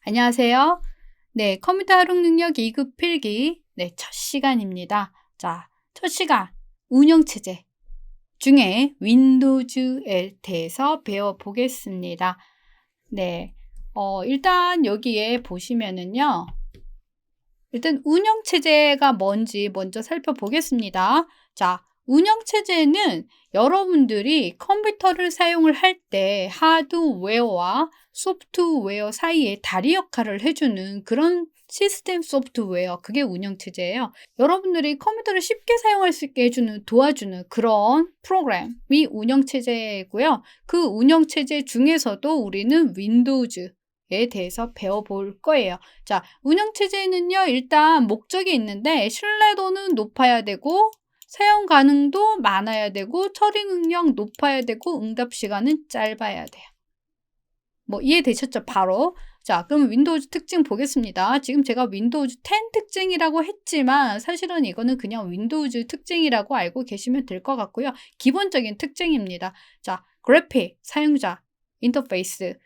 안녕하세요. 네, 컴퓨터 활용 능력 2급 필기. 네, 첫 시간입니다. 자, 첫 시간 운영체제 중에 윈도우즈에 대해서 배워보겠습니다. 네, 일단 여기에 보시면은요. 일단 운영체제가 뭔지 먼저 살펴보겠습니다. 자, 운영체제는 여러분들이 컴퓨터를 사용을 할 때 하드웨어와 소프트웨어 사이에 다리 역할을 해주는 그런 시스템 소프트웨어, 그게 운영체제예요. 여러분들이 컴퓨터를 쉽게 사용할 수 있게 해주는, 도와주는 그런 프로그램이 운영체제고요. 그 운영체제 중에서도 우리는 윈도우즈에 대해서 배워볼 거예요. 자, 운영체제는요, 일단 목적이 있는데 신뢰도는 높아야 되고 사용 가능도 많아야 되고 처리 능력 높아야 되고 응답 시간은 짧아야 돼요. 뭐 이해되셨죠? 바로. 자, 그럼 윈도우즈 특징 보겠습니다. 지금 제가 윈도우즈 10 특징이라고 했지만 사실은 이거는 그냥 윈도우즈 특징이라고 알고 계시면 될 것 같고요. 기본적인 특징입니다. 자, 그래픽, 사용자, 인터페이스.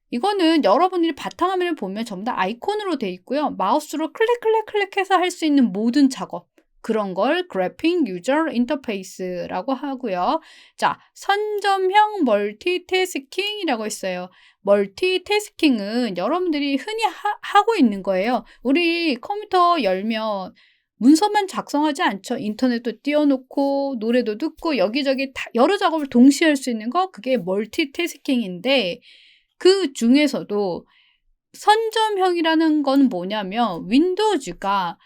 이거는 여러분들이 바탕화면을 보면 전부 다 아이콘으로 되어 있고요. 마우스로 클릭해서 할 수 있는 모든 작업. 그런 걸 그래픽 유저 인터페이스라고 하고요. 자, 선점형 멀티태스킹이라고 있어요. 멀티태스킹은 여러분들이 흔히 하고 있는 거예요. 우리 컴퓨터 열면 문서만 작성하지 않죠. 인터넷도 띄워놓고 노래도 듣고 여기저기 여러 작업을 동시에 할 수 있는 거, 그게 멀티태스킹인데 그 중에서도 선점형이라는 건 뭐냐면 윈도우즈가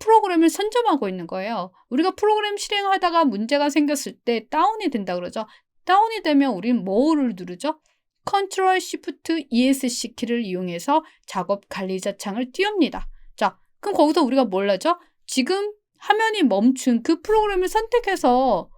프로그램을 선점하고 있는 거예요. 우리가 프로그램 실행하다가 문제가 생겼을 때 다운이 된다 그러죠. 다운이 되면 우리는 뭐를 누르죠? Ctrl Shift ESC 키를 이용해서 작업 관리자 창을 띄웁니다. 자, 그럼 거기서 우리가 뭘 하죠? 지금 화면이 멈춘 그 프로그램을 선택해서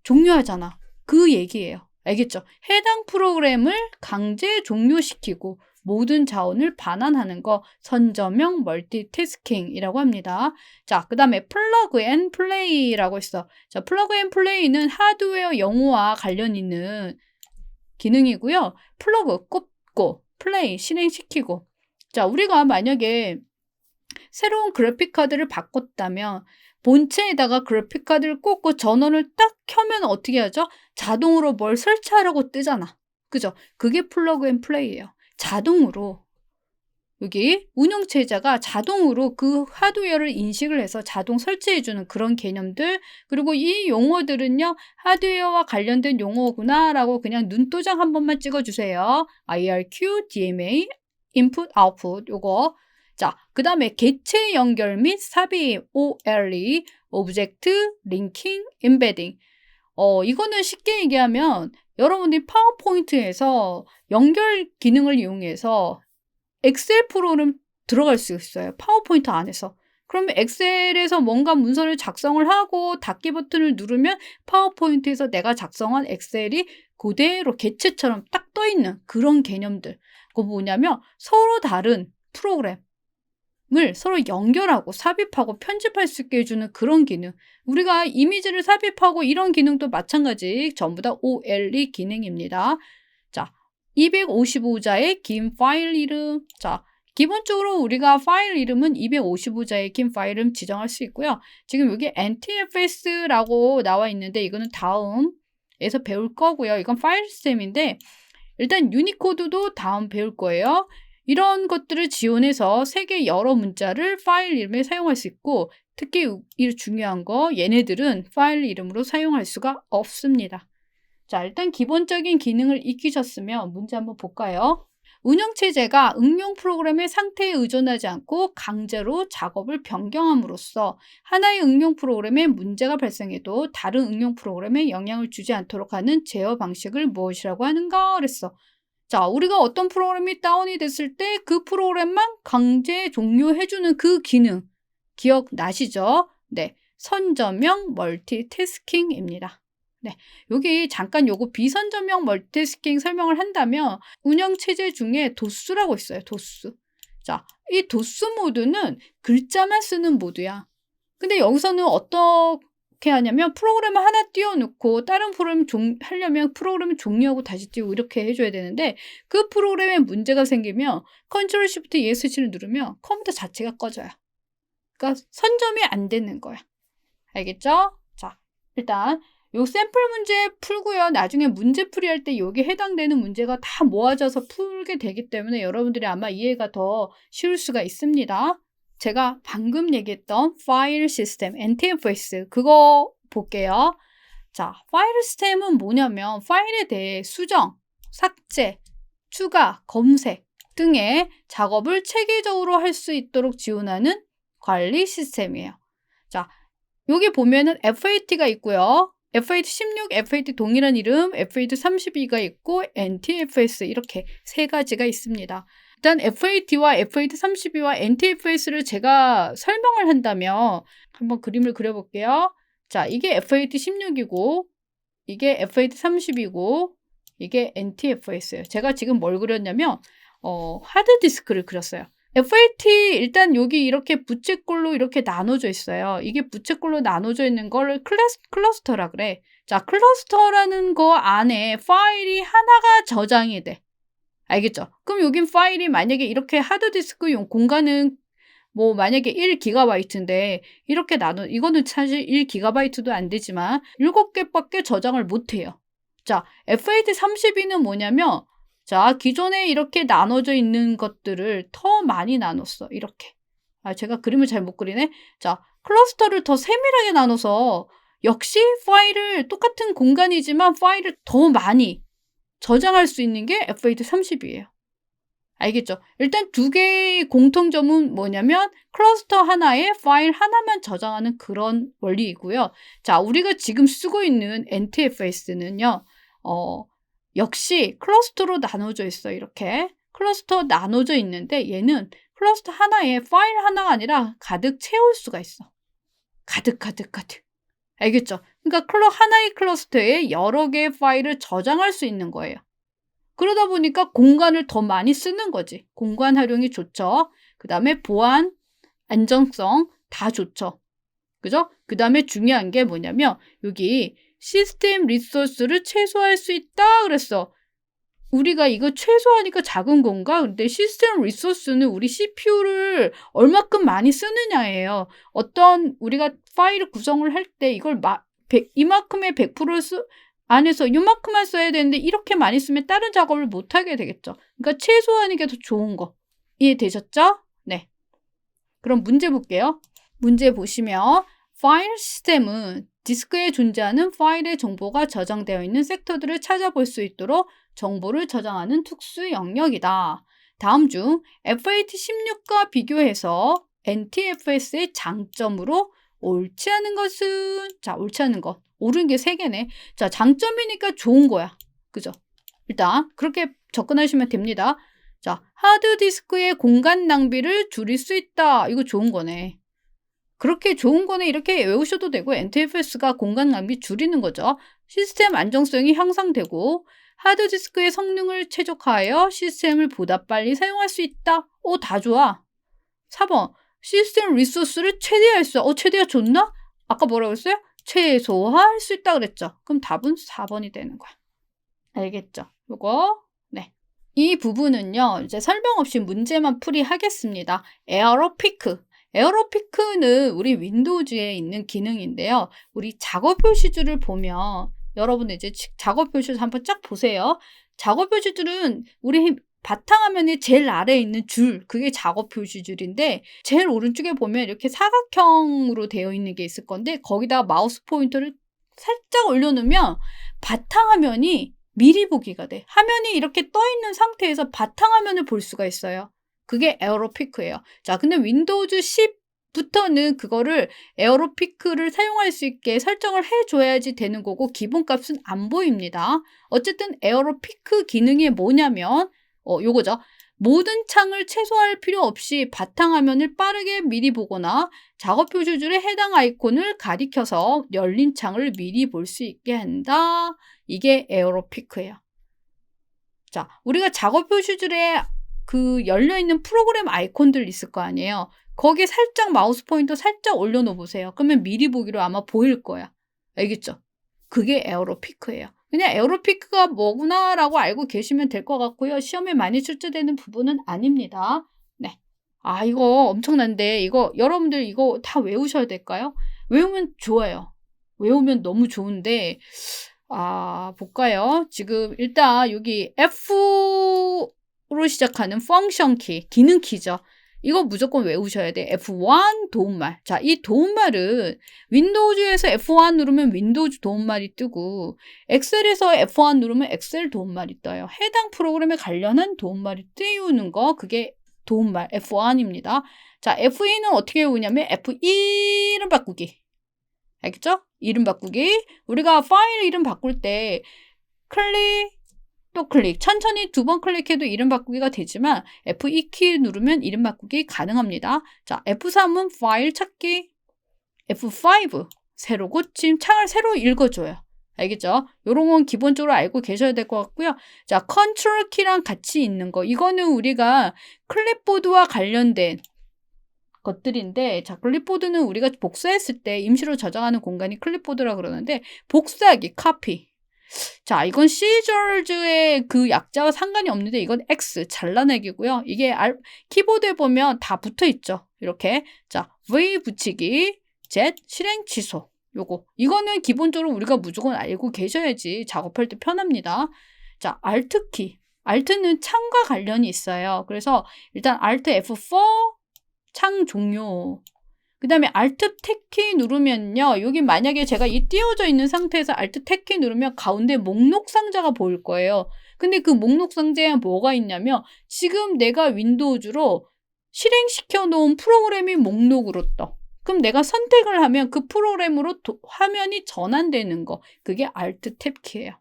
종료하잖아. 그 얘기예요. 알겠죠? 해당 프로그램을 강제 종료시키고 모든 자원을 반환하는 거 선점형 멀티태스킹이라고 합니다. 자, 그 다음에 플러그 앤 플레이라고 있어. 자, 플러그 앤 플레이는 하드웨어 영어와 관련 있는 기능이고요. 플러그 꽂고 플레이 실행시키고. 자, 우리가 만약에 새로운 그래픽카드를 바꿨다면 본체에다가 그래픽카드를 꽂고 전원을 딱 켜면 어떻게 하죠? 자동으로 뭘 설치하라고 뜨잖아. 그죠? 그게 플러그 앤 플레이예요. 자동으로 여기 운영체제가 자동으로 그 하드웨어를 인식을 해서 자동 설치해주는 그런 개념들, 그리고 이 용어들은요 하드웨어와 관련된 용어구나 라고 그냥 눈도장 한 번만 찍어주세요. IRQ, DMA, 인풋, 아웃풋 요거. 자, 그 다음에 객체 연결 및 삽입, OLE, 오브젝트, 링킹, 임베딩. 이거는 쉽게 얘기하면 여러분들이 파워포인트에서 연결 기능을 이용해서 엑셀 프로그램 들어갈 수 있어요. 파워포인트 안에서. 그러면 엑셀에서 뭔가 문서를 작성을 하고 닫기 버튼을 누르면 파워포인트에서 내가 작성한 엑셀이 그대로 객체처럼 딱 떠있는 그런 개념들. 그거 뭐냐면 서로 다른 프로그램을 서로 연결하고 삽입하고 편집할 수 있게 해주는 그런 기능. 우리가 이미지를 삽입하고 이런 기능도 마찬가지 전부 다 OLE 기능입니다. 자, 255자의 긴 파일 이름. 자, 기본적으로 우리가 파일 이름은 255자의 긴 파일 이름 지정할 수 있고요. 지금 여기 NTFS라고 나와 있는데 이거는 다음에서 배울 거고요. 이건 파일 시스템인데 일단 유니코드도 다음 배울 거예요. 이런 것들을 지원해서 세계 여러 문자를 파일 이름에 사용할 수 있고, 특히 이 중요한 거 얘네들은 파일 이름으로 사용할 수가 없습니다. 자, 일단 기본적인 기능을 익히셨으면 문제 한번 볼까요? 운영체제가 응용 프로그램의 상태에 의존하지 않고 강제로 작업을 변경함으로써 하나의 응용 프로그램에 문제가 발생해도 다른 응용 프로그램에 영향을 주지 않도록 하는 제어 방식을 무엇이라고 하는가 그랬어. 자, 우리가 어떤 프로그램이 다운이 됐을 때 그 프로그램만 강제 종료해주는 그 기능 기억나시죠? 네, 선점형 멀티태스킹입니다. 네, 여기 잠깐 요거 비선점형 멀티태스킹 설명을 한다면 운영체제 중에 도스라고 있어요. 도스. 자, 이 도스 모드는 글자만 쓰는 모드야. 근데 여기서는 어떤 어떻게 하냐면 프로그램을 하나 띄워놓고 다른 프로그램 하려면 프로그램을 종료하고 다시 띄우고 이렇게 해줘야 되는데 그 프로그램에 문제가 생기면 컨트롤 쉬프트 ESC를 누르면 컴퓨터 자체가 꺼져요. 그러니까 선점이 안 되는 거야. 알겠죠? 자, 일단 요 샘플 문제 풀고요. 나중에 문제풀이 할 때 여기에 해당되는 문제가 다 모아져서 풀게 되기 때문에 여러분들이 아마 이해가 더 쉬울 수가 있습니다. 제가 방금 얘기했던 파일 시스템, NTFS 그거 볼게요. 자, 파일 시스템은 뭐냐면 파일에 대해 수정, 삭제, 추가, 검색 등의 작업을 체계적으로 할 수 있도록 지원하는 관리 시스템이에요. 자, 여기 보면은 FAT가 있고요. FAT16, FAT 동일한 이름, FAT32가 있고 NTFS 이렇게 세 가지가 있습니다. 일단 FAT와 FAT32와 NTFS를 제가 설명을 한다면 한번 그림을 그려볼게요. 자, 이게 FAT16이고 이게 FAT30이고 이게 NTFS예요. 제가 지금 뭘 그렸냐면 하드디스크를 그렸어요. FAT 일단 여기 이렇게 부채꼴로 이렇게 나눠져 있어요. 이게 부채꼴로 나눠져 있는 걸 클러스터라 그래. 자, 클러스터라는 거 안에 파일이 하나가 저장이 돼. 알겠죠? 그럼 여긴 파일이 만약에 이렇게 하드디스크용 공간은 뭐 만약에 1GB인데 이렇게 이거는 사실 1GB도 안 되지만 7개밖에 저장을 못 해요. 자, FAT32는 뭐냐면 자, 기존에 이렇게 나눠져 있는 것들을 더 많이 나눴어. 이렇게. 제가 그림을 잘 못 그리네. 자, 클러스터를 더 세밀하게 나눠서 역시 파일을 똑같은 공간이지만 파일을 더 많이 저장할 수 있는 게 FAT30이에요. 알겠죠? 일단 두 개의 공통점은 뭐냐면 클러스터 하나에 파일 하나만 저장하는 그런 원리이고요. 자, 우리가 지금 쓰고 있는 NTFS는요. 역시 클러스터로 나눠져 있어. 이렇게 클러스터 나눠져 있는데 얘는 클러스터 하나에 파일 하나가 아니라 가득 채울 수가 있어. 가득. 알겠죠? 그러니까 하나의 클러스터에 여러 개의 파일을 저장할 수 있는 거예요. 그러다 보니까 공간을 더 많이 쓰는 거지. 공간 활용이 좋죠. 그 다음에 보안, 안정성 다 좋죠. 그죠? 그 다음에 중요한 게 뭐냐면 여기 시스템 리소스를 최소화할 수 있다 그랬어. 우리가 이거 최소화하니까 작은 건가? 근데 시스템 리소스는 우리 CPU를 얼마큼 많이 쓰느냐예요. 우리가 파일을 구성을 할 때 이걸 이만큼의 100% 안에서 이만큼만 써야 되는데 이렇게 많이 쓰면 다른 작업을 못 하게 되겠죠. 그러니까 최소화하는 게 더 좋은 거. 이해되셨죠? 네. 그럼 문제 볼게요. 문제 보시면 파일 시스템은 디스크에 존재하는 파일의 정보가 저장되어 있는 섹터들을 찾아볼 수 있도록 정보를 저장하는 특수 영역이다. 다음 중 FAT16과 비교해서 NTFS의 장점으로 옳지 않은 것은? 자, 옳지 않은 것. 옳은 게 3개네. 자, 장점이니까 좋은 거야. 그죠? 일단 그렇게 접근하시면 됩니다. 자, 하드디스크의 공간 낭비를 줄일 수 있다. 이거 좋은 거네. 그렇게 좋은 거네 이렇게 외우셔도 되고 NTFS가 공간 낭비 줄이는 거죠. 시스템 안정성이 향상되고 하드디스크의 성능을 최적화하여 시스템을 보다 빨리 사용할 수 있다. 다 좋아. 4번 시스템 리소스를 최대화할 수 있다. 최대화 좋나? 아까 뭐라고 했어요? 최소화할 수 있다 그랬죠. 그럼 답은 4번이 되는 거야. 알겠죠? 요거 네. 이 부분은요. 이제 설명 없이 문제만 풀이하겠습니다. 에어로피크는 우리 윈도우즈에 있는 기능인데요. 우리 작업 표시줄을 보면 여러분 이제 작업 표시줄 한번 쫙 보세요. 작업 표시줄은 우리 바탕화면에 제일 아래에 있는 줄, 그게 작업 표시줄인데 제일 오른쪽에 보면 이렇게 사각형으로 되어 있는 게 있을 건데 거기다 마우스 포인터를 살짝 올려놓으면 바탕화면이 미리 보기가 돼. 화면이 이렇게 떠 있는 상태에서 바탕화면을 볼 수가 있어요. 그게 에어로피크예요. 자, 근데 윈도우즈 10부터는 그거를 에어로피크를 사용할 수 있게 설정을 해줘야지 되는 거고 기본값은 안 보입니다. 어쨌든 에어로피크 기능이 뭐냐면 요거죠. 모든 창을 최소화할 필요 없이 바탕화면을 빠르게 미리 보거나 작업 표시줄에 해당 아이콘을 가리켜서 열린 창을 미리 볼 수 있게 한다. 이게 에어로피크예요. 자, 우리가 작업 표시줄에 그 열려있는 프로그램 아이콘들 있을 거 아니에요. 거기에 살짝 마우스 포인터 살짝 올려놓어 보세요. 그러면 미리 보기로 아마 보일 거야. 알겠죠? 그게 에어로피크예요. 그냥 에어로피크가 뭐구나라고 알고 계시면 될 것 같고요. 시험에 많이 출제되는 부분은 아닙니다. 네. 아, 이거 엄청난데 이거 여러분들 이거 다 외우셔야 될까요? 외우면 좋아요. 외우면 너무 좋은데 볼까요? 지금 일단 여기 F로 시작하는 펑션 키, 기능 키죠. 이거 무조건 외우셔야 돼. F1 도움말. 자, 이 도움말은 윈도우즈에서 F1 누르면 윈도우즈 도움말이 뜨고 엑셀에서 F1 누르면 엑셀 도움말이 떠요. 해당 프로그램에 관련한 도움말이 띄우는 거 그게 도움말 F1입니다. 자, F2는 어떻게 외우냐면 F2 이름 바꾸기. 알겠죠? 이름 바꾸기. 우리가 파일 이름 바꿀 때 클릭 또 클릭, 천천히 2번 클릭해도 이름 바꾸기가 되지만 F2키 누르면 이름 바꾸기 가능합니다. 자, F3은 파일 찾기, F5 새로 고침, 창을 새로 읽어줘요. 알겠죠? 요런 건 기본적으로 알고 계셔야 될 것 같고요. 자, 컨트롤 키랑 같이 있는 거. 이거는 우리가 클립보드와 관련된 것들인데, 자, 클립보드는 우리가 복사했을 때 임시로 저장하는 공간이 클립보드라 그러는데, 복사하기, 카피. 자, 이건 시저즈의 그 약자와 상관이 없는데 이건 X 잘라내기고요. 이게 키보드에 보면 다 붙어 있죠. 이렇게. 자, V 붙이기, Z 실행 취소. 이거는 기본적으로 우리가 무조건 알고 계셔야지 작업할 때 편합니다. 자, Alt 키. Alt는 창과 관련이 있어요. 그래서 일단 Alt F4 창 종료. 그 다음에 Alt 탭키 누르면요. 여기 만약에 제가 이 띄워져 있는 상태에서 Alt 탭키 누르면 가운데 목록 상자가 보일 거예요. 근데 그 목록 상자에 뭐가 있냐면 지금 내가 윈도우즈로 실행시켜 놓은 프로그램이 목록으로 떠. 그럼 내가 선택을 하면 그 프로그램으로 화면이 전환되는 거. 그게 Alt 탭키예요.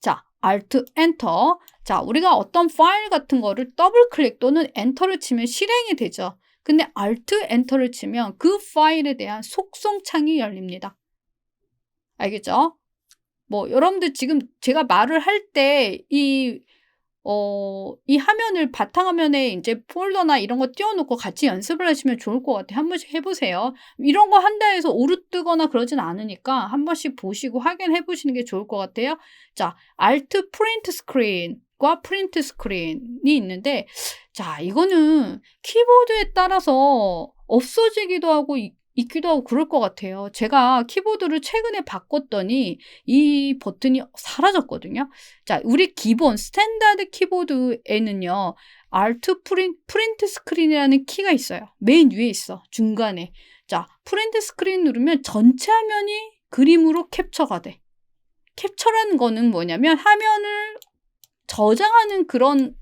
자, Alt 엔터. 자, 우리가 어떤 파일 같은 거를 더블 클릭 또는 엔터를 치면 실행이 되죠. 근데 Alt 엔터를 치면 그 파일에 대한 속성 창이 열립니다. 알겠죠? 여러분들 지금 제가 말을 할 때 이 화면을 바탕화면에 이제 폴더나 이런 거 띄워놓고 같이 연습을 하시면 좋을 것 같아요. 한 번씩 해보세요. 이런 거 한다 해서 오류 뜨거나 그러진 않으니까 한 번씩 보시고 확인해 보시는 게 좋을 것 같아요. 자, Alt 프린트 스크린과 프린트 스크린이 있는데, 자, 이거는 키보드에 따라서 없어지기도 하고 있기도 하고 그럴 것 같아요. 제가 키보드를 최근에 바꿨더니 이 버튼이 사라졌거든요. 자, 우리 기본 스탠다드 키보드에는요. Alt 프린트 스크린이라는 키가 있어요. 맨 위에 있어. 중간에. 자, 프린트 스크린 누르면 전체 화면이 그림으로 캡처가 돼. 캡처라는 거는 뭐냐면 화면을 저장하는 그런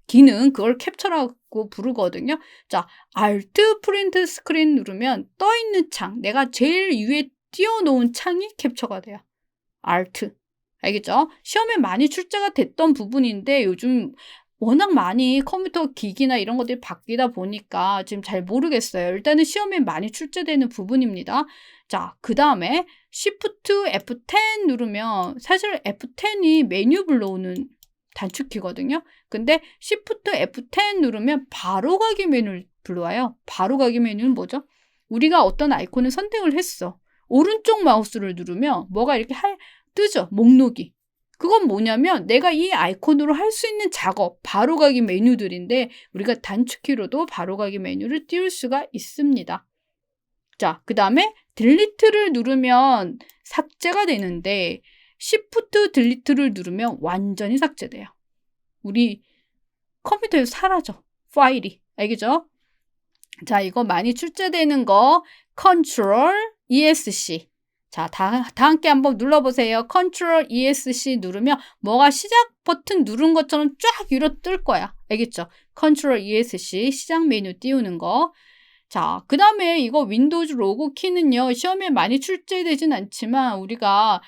기능, 그걸 캡처라고 부르거든요. 자, Alt 프린트 스크린 누르면 떠있는 창, 내가 제일 위에 띄워놓은 창이 캡처가 돼요. Alt. 알겠죠? 시험에 많이 출제가 됐던 부분인데 요즘 워낙 많이 컴퓨터 기기나 이런 것들이 바뀌다 보니까 지금 잘 모르겠어요. 일단은 시험에 많이 출제되는 부분입니다. 자, 그 다음에 Shift F10 누르면 사실 F10이 메뉴 불러오는 단축키거든요. 근데 Shift F10 누르면 바로 가기 메뉴를 불러와요. 바로 가기 메뉴는 뭐죠? 우리가 어떤 아이콘을 선택을 했어. 오른쪽 마우스를 누르면 뭐가 이렇게 뜨죠? 목록이. 그건 뭐냐면 내가 이 아이콘으로 할 수 있는 작업, 바로 가기 메뉴들인데 우리가 단축키로도 바로 가기 메뉴를 띄울 수가 있습니다. 자, 그 다음에 딜리트를 누르면 삭제가 되는데 Shift 딜리트를 누르면 완전히 삭제돼요. 우리 컴퓨터에서 사라져. 파일이. 알겠죠? 자, 이거 많이 출제되는 거 Ctrl ESC. 자, 다 함께 한번 눌러보세요. Ctrl ESC 누르면 뭐가 시작 버튼 누른 것처럼 쫙 위로 뜰 거야. 알겠죠? Ctrl ESC 시작 메뉴 띄우는 거. 자, 그 다음에 이거 윈도우즈 로고 키는요. 시험에 많이 출제되진 않지만 우리가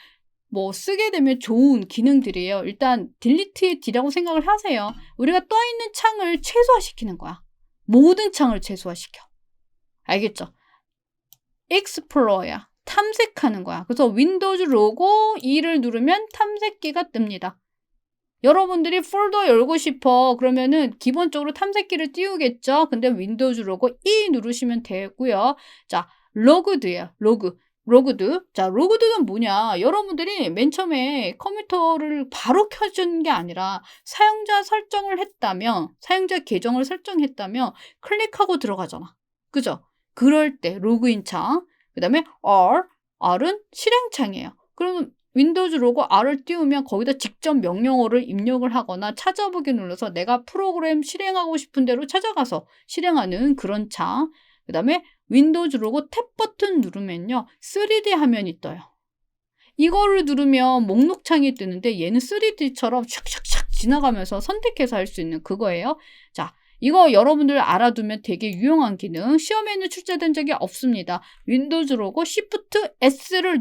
쓰게 되면 좋은 기능들이에요. 일단 딜리트의 D라고 생각을 하세요. 우리가 떠있는 창을 최소화시키는 거야. 모든 창을 최소화시켜. 알겠죠? Explorer야. 탐색하는 거야. 그래서 윈도우즈 로고 E를 누르면 탐색기가 뜹니다. 여러분들이 폴더 열고 싶어. 그러면은 기본적으로 탐색기를 띄우겠죠. 근데 윈도우 누르고 E 누르시면 되고요. 자, 로그드예요. 로그드. 자, 로그드는 뭐냐? 여러분들이 맨 처음에 컴퓨터를 바로 켜주는 게 아니라 사용자 계정을 설정했다면 클릭하고 들어가잖아. 그죠? 그럴 때 로그인 창, 그 다음에 R은 실행창이에요. 그러면 윈도우즈 로고 R을 띄우면 거기다 직접 명령어를 입력을 하거나 찾아보기 눌러서 내가 프로그램 실행하고 싶은 대로 찾아가서 실행하는 그런 창. 그 다음에 윈도우즈 로고 탭 버튼 누르면요 3D 화면이 떠요. 이거를 누르면 목록창이 뜨는데 얘는 3D처럼 샥샥샥 지나가면서 선택해서 할 수 있는 그거예요. 자, 이거 여러분들 알아두면 되게 유용한 기능. 시험에는 출제된 적이 없습니다. 윈도우즈 로고 Shift S를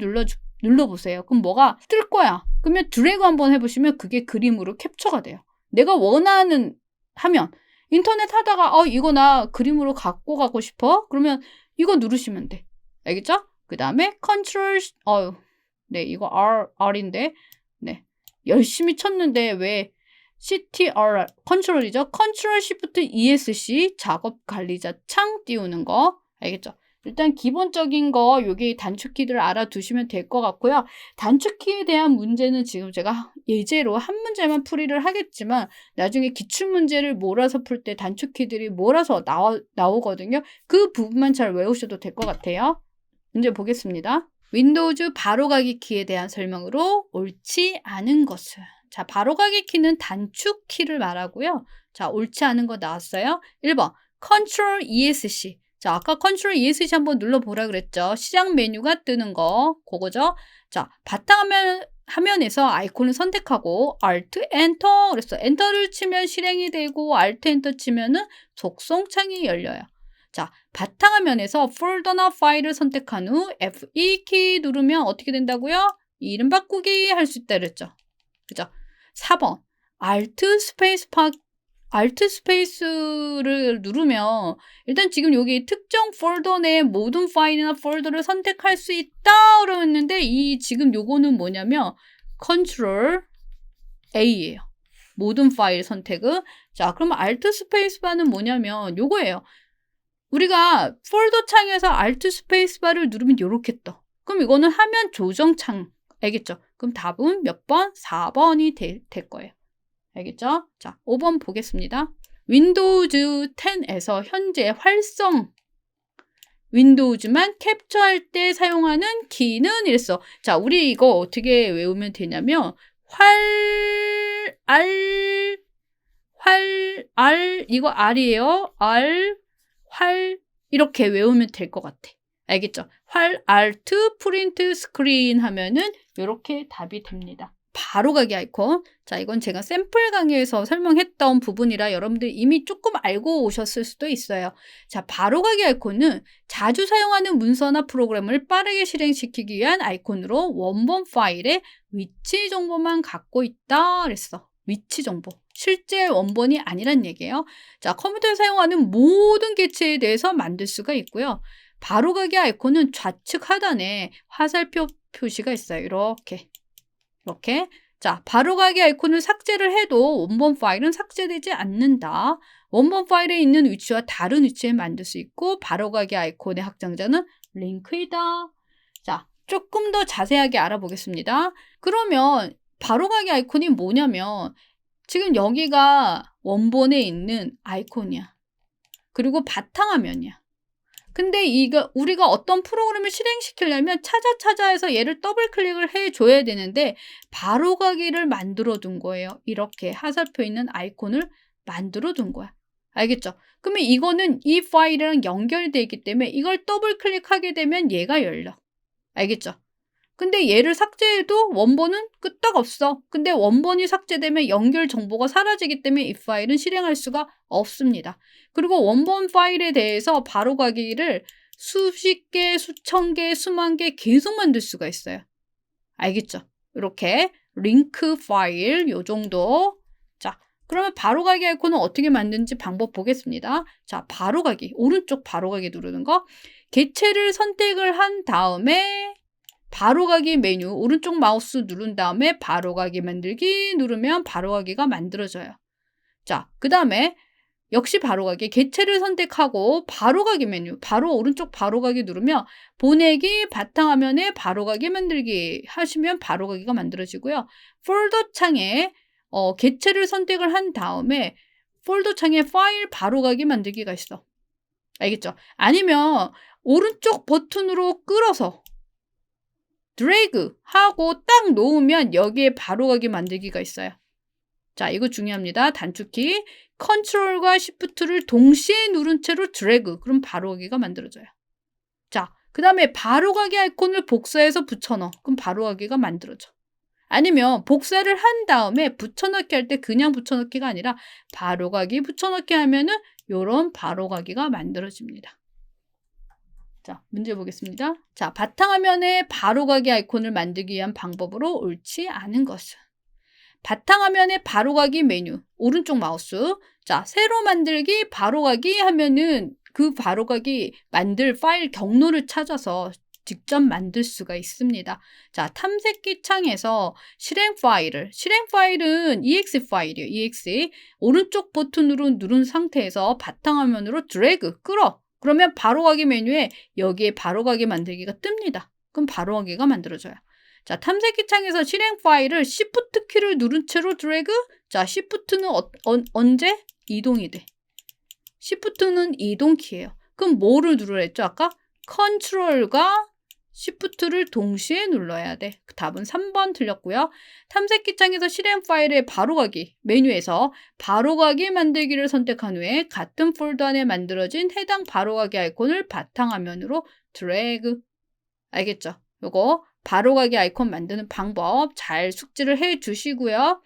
눌러보세요. 그럼 뭐가 뜰 거야. 그러면 드래그 한번 해보시면 그게 그림으로 캡처가 돼요. 내가 원하는 화면, 인터넷 하다가 이거 나 그림으로 갖고 가고 싶어? 그러면 이거 누르시면 돼. 알겠죠? 그 다음에 컨트롤, 네, 이거 R인데, 네, 열심히 쳤는데 왜 CTR, 컨트롤이죠? 컨트롤 시프트 ESC 작업 관리자 창 띄우는 거. 알겠죠? 일단 기본적인 거 여기 단축키들 알아두시면 될 것 같고요. 단축키에 대한 문제는 지금 제가 예제로 한 문제만 풀이를 하겠지만 나중에 기출문제를 몰아서 풀 때 단축키들이 몰아서 나오거든요. 그 부분만 잘 외우셔도 될 것 같아요. 문제 보겠습니다. 윈도우즈 바로가기 키에 대한 설명으로 옳지 않은 것은. 자, 바로가기 키는 단축키를 말하고요. 자, 옳지 않은 거 나왔어요. 1번 컨트롤 ESC. 자, 아까 컨트롤 ESC 한번 눌러보라 그랬죠. 시작 메뉴가 뜨는 거, 그거죠. 자, 바탕화면에서 아이콘을 선택하고 Alt Enter 그래서 엔터를 치면 실행이 되고 Alt Enter 치면은 속성창이 열려요. 자, 바탕화면에서 폴더나 파일을 선택한 후 F2 키 누르면 어떻게 된다고요? 이름 바꾸기 할 수 있다 그랬죠. 그죠? 4번 Alt 스페이스를 누르면 일단 지금 여기 특정 폴더 내 모든 파일이나 폴더를 선택할 수 있다 그러는데 이 지금 요거는 뭐냐면 컨트롤 A예요. 모든 파일 선택은. 자, 그러면 Alt 스페이스바는 뭐냐면 요거예요. 우리가 폴더 창에서 Alt 스페이스바를 누르면 요렇게 떠. 그럼 이거는 화면 조정 창. 알겠죠? 그럼 답은 몇 번? 4번이 될 거예요. 알겠죠? 자, 5번 보겠습니다. 윈도우즈 10에서 현재 활성 윈도우즈만 캡처할 때 사용하는 키는 이랬어. 자, 우리 이거 어떻게 외우면 되냐면 이거 R이에요. 이렇게 외우면 될 것 같아. 알겠죠? Alt 프린트 스크린 하면은 이렇게 답이 됩니다. 바로가기 아이콘. 자, 이건 제가 샘플 강의에서 설명했던 부분이라 여러분들 이미 조금 알고 오셨을 수도 있어요. 자, 바로가기 아이콘은 자주 사용하는 문서나 프로그램을 빠르게 실행시키기 위한 아이콘으로 원본 파일의 위치 정보만 갖고 있다 그랬어. 위치 정보. 실제 원본이 아니란 얘기예요. 자, 컴퓨터에 사용하는 모든 객체에 대해서 만들 수가 있고요. 바로가기 아이콘은 좌측 하단에 화살표 표시가 있어요. 이렇게. 자, 바로가기 아이콘을 삭제를 해도 원본 파일은 삭제되지 않는다. 원본 파일에 있는 위치와 다른 위치에 만들 수 있고 바로가기 아이콘의 확장자는 링크이다. 자, 조금 더 자세하게 알아보겠습니다. 그러면 바로가기 아이콘이 뭐냐면 지금 여기가 원본에 있는 아이콘이야. 그리고 바탕화면이야. 근데 이거 우리가 어떤 프로그램을 실행시키려면 찾아서 얘를 더블 클릭을 해줘야 되는데 바로가기를 만들어 둔 거예요. 이렇게 화살표 있는 아이콘을 만들어 둔 거야. 알겠죠? 그러면 이거는 이 파일이랑 연결되어 있기 때문에 이걸 더블 클릭하게 되면 얘가 열려. 알겠죠? 근데 얘를 삭제해도 원본은 끄떡없어. 근데 원본이 삭제되면 연결 정보가 사라지기 때문에 이 파일은 실행할 수가 없습니다. 그리고 원본 파일에 대해서 바로가기를 수십 개, 수천 개, 수만 개 계속 만들 수가 있어요. 알겠죠? 이렇게 링크 파일 요 정도. 자, 그러면 바로가기 아이콘은 어떻게 만드는지 방법 보겠습니다. 자, 바로가기. 오른쪽 바로가기 누르는 거. 객체를 선택을 한 다음에 바로가기 메뉴 오른쪽 마우스 누른 다음에 바로가기 만들기 누르면 바로가기가 만들어져요. 자, 그 다음에 역시 바로가기 객체를 선택하고 바로가기 메뉴 바로 오른쪽 바로가기 누르면 보내기 바탕화면에 바로가기 만들기 하시면 바로가기가 만들어지고요. 폴더 창에 객체를 선택을 한 다음에 폴더 창에 파일 바로가기 만들기가 있어. 알겠죠? 아니면 오른쪽 버튼으로 끌어서 드래그 하고 딱 놓으면 여기에 바로가기 만들기가 있어요. 자, 이거 중요합니다. 단축키 컨트롤과 시프트를 동시에 누른 채로 드래그 그럼 바로가기가 만들어져요. 자, 그 다음에 바로가기 아이콘을 복사해서 붙여넣어. 그럼 바로가기가 만들어져. 아니면 복사를 한 다음에 붙여넣기 할 때 그냥 붙여넣기가 아니라 바로가기 붙여넣기 하면은 요런 바로가기가 만들어집니다. 자, 문제 보겠습니다. 자, 바탕화면에 바로가기 아이콘을 만들기 위한 방법으로 옳지 않은 것은 바탕화면에 바로가기 메뉴 오른쪽 마우스 자, 새로 만들기 바로가기 하면은 그 바로가기 만들 파일 경로를 찾아서 직접 만들 수가 있습니다. 자, 탐색기 창에서 실행 파일은 exe 파일이에요. exe 오른쪽 버튼으로 누른 상태에서 바탕화면으로 드래그 끌어 그러면 바로가기 메뉴에 여기에 바로가기 만들기가 뜹니다. 그럼 바로가기가 만들어져요. 자, 탐색기 창에서 실행 파일을 Shift 키를 누른 채로 드래그. 자, Shift는 언제? 이동이 돼. Shift는 이동 키예요. 그럼 뭐를 누르라 했죠? 아까 컨트롤과 Shift를 동시에 눌러야 돼. 답은 3번 틀렸고요. 탐색기 창에서 실행 파일의 바로가기 메뉴에서 바로가기 만들기를 선택한 후에 같은 폴더 안에 만들어진 해당 바로가기 아이콘을 바탕화면으로 드래그. 알겠죠? 요거 바로가기 아이콘 만드는 방법 잘 숙지를 해 주시고요.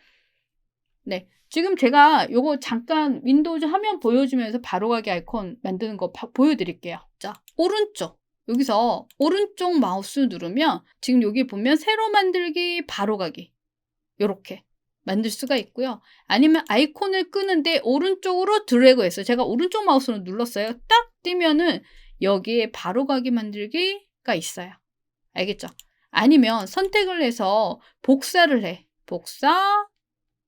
네, 지금 제가 요거 잠깐 윈도우즈 화면 보여주면서 바로가기 아이콘 만드는 거 보여드릴게요. 자, 오른쪽 여기서 오른쪽 마우스 누르면 지금 여기 보면 새로 만들기 바로가기 요렇게 만들 수가 있고요. 아니면 아이콘을 끄는데 오른쪽으로 드래그해서 제가 오른쪽 마우스로 눌렀어요. 딱 띄면은 여기에 바로가기 만들기가 있어요. 알겠죠? 아니면 선택을 해서 복사를 해. 복사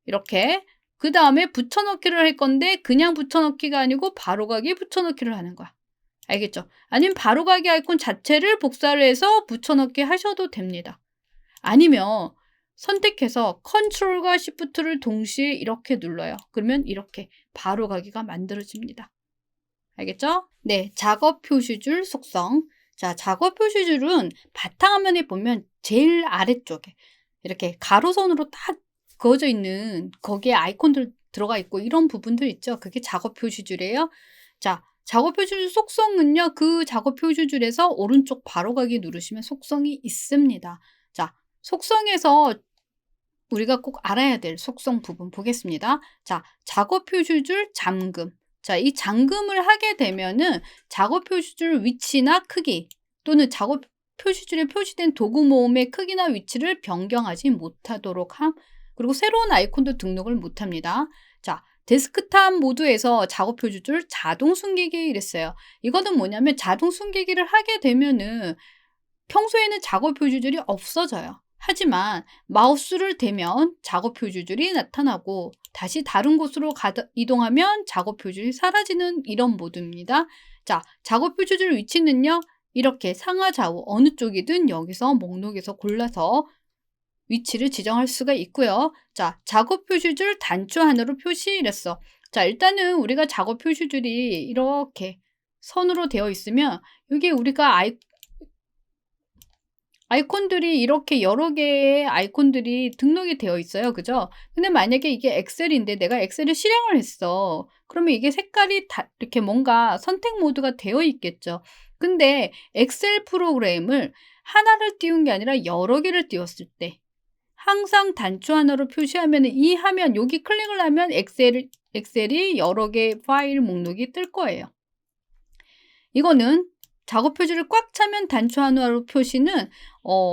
이렇게 그 다음에 붙여넣기를 할 건데 그냥 붙여넣기가 아니고 바로가기 붙여넣기를 하는 거야. 알겠죠? 아니면 바로가기 아이콘 자체를 복사를 해서 붙여넣기 하셔도 됩니다. 아니면 선택해서 컨트롤과 시프트를 동시에 이렇게 눌러요. 그러면 이렇게 바로가기가 만들어집니다. 알겠죠? 네, 작업 표시줄 속성. 자, 작업 표시줄은 바탕화면에 보면 제일 아래쪽에 이렇게 가로선으로 딱 그어져 있는 거기에 아이콘들 들어가 있고 이런 부분들 있죠. 그게 작업 표시줄이에요. 자, 작업 표시줄 속성은요. 그 작업 표시줄에서 오른쪽 바로가기 누르시면 속성이 있습니다. 자, 속성에서 우리가 꼭 알아야 될 속성 부분 보겠습니다. 자, 작업 표시줄 잠금. 자, 이 잠금을 하게 되면은 작업 표시줄 위치나 크기 또는 작업 표시줄에 표시된 도구 모음의 크기나 위치를 변경하지 못하도록 함. 그리고 새로운 아이콘도 등록을 못합니다. 자, 데스크탑 모드에서 작업 표시줄 자동 숨기기 이랬어요. 이거는 뭐냐면 자동 숨기기를 하게 되면은 평소에는 작업 표시줄이 없어져요. 하지만 마우스를 대면 작업 표시줄이 나타나고 다시 다른 곳으로 이동하면 작업 표시줄이 사라지는 이런 모드입니다. 자, 작업 표시줄 위치는요. 이렇게 상하 좌우 어느 쪽이든 여기서 목록에서 골라서 위치를 지정할 수가 있고요. 자, 작업 표시줄 단추하나로 표시 이랬어. 자, 일단은 우리가 작업 표시줄이 이렇게 선으로 되어 있으면 여기 우리가 아이콘들이 이렇게 여러 개의 아이콘들이 등록이 되어 있어요. 그죠? 근데 만약에 이게 엑셀인데 내가 엑셀을 실행을 했어. 그러면 이게 색깔이 다 이렇게 뭔가 선택 모드가 되어 있겠죠. 근데 엑셀 프로그램을 하나를 띄운 게 아니라 여러 개를 띄웠을 때 항상 단추 하나로 표시하면 이 화면 여기 클릭을 하면 엑셀이 여러 개의 파일 목록이 뜰 거예요. 이거는 작업 표시를 꽉 차면 단추 하나로 표시는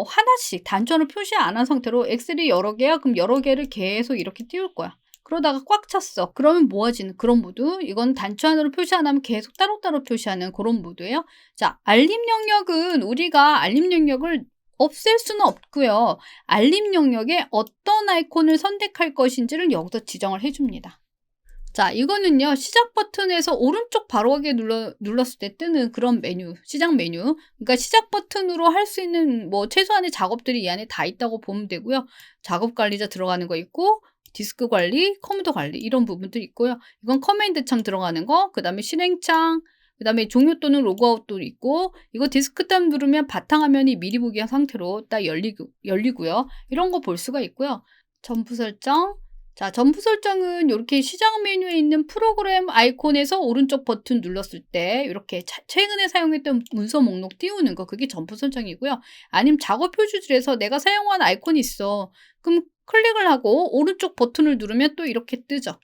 하나씩 단추 하나로 표시 안 한 상태로 엑셀이 여러 개야. 그럼 여러 개를 계속 이렇게 띄울 거야. 그러다가 꽉 찼어. 그러면 모아지는 그런 모드. 이건 단추 하나로 표시 안 하면 계속 따로따로 표시하는 그런 모드예요. 자, 알림 영역은 우리가 알림 영역을 없앨 수는 없고요. 알림 영역에 어떤 아이콘을 선택할 것인지를 여기서 지정을 해줍니다. 자, 이거는요, 시작 버튼에서 오른쪽 바로 가기 눌렀을 때 뜨는 그런 메뉴, 시작 메뉴. 그러니까 시작 버튼으로 할 수 있는 뭐 최소한의 작업들이 이 안에 다 있다고 보면 되고요. 작업 관리자 들어가는 거 있고, 디스크 관리, 컴퓨터 관리 이런 부분들이 있고요. 이건 커맨드 창 들어가는 거, 그 다음에 실행창, 그 다음에 종료 또는 로그아웃도 있고, 이거 디스크 탑 누르면 바탕화면이 미리 보기 상태로 딱 열리고요. 이런 거 볼 수가 있고요. 전부 설정. 자, 전부 설정은 이렇게 시작 메뉴에 있는 프로그램 아이콘에서 오른쪽 버튼 눌렀을 때 이렇게 최근에 사용했던 문서 목록 띄우는 거, 그게 전부 설정이고요. 아니면 작업 표시줄에서 내가 사용한 아이콘이 있어. 그럼 클릭을 하고 오른쪽 버튼을 누르면 또 이렇게 뜨죠.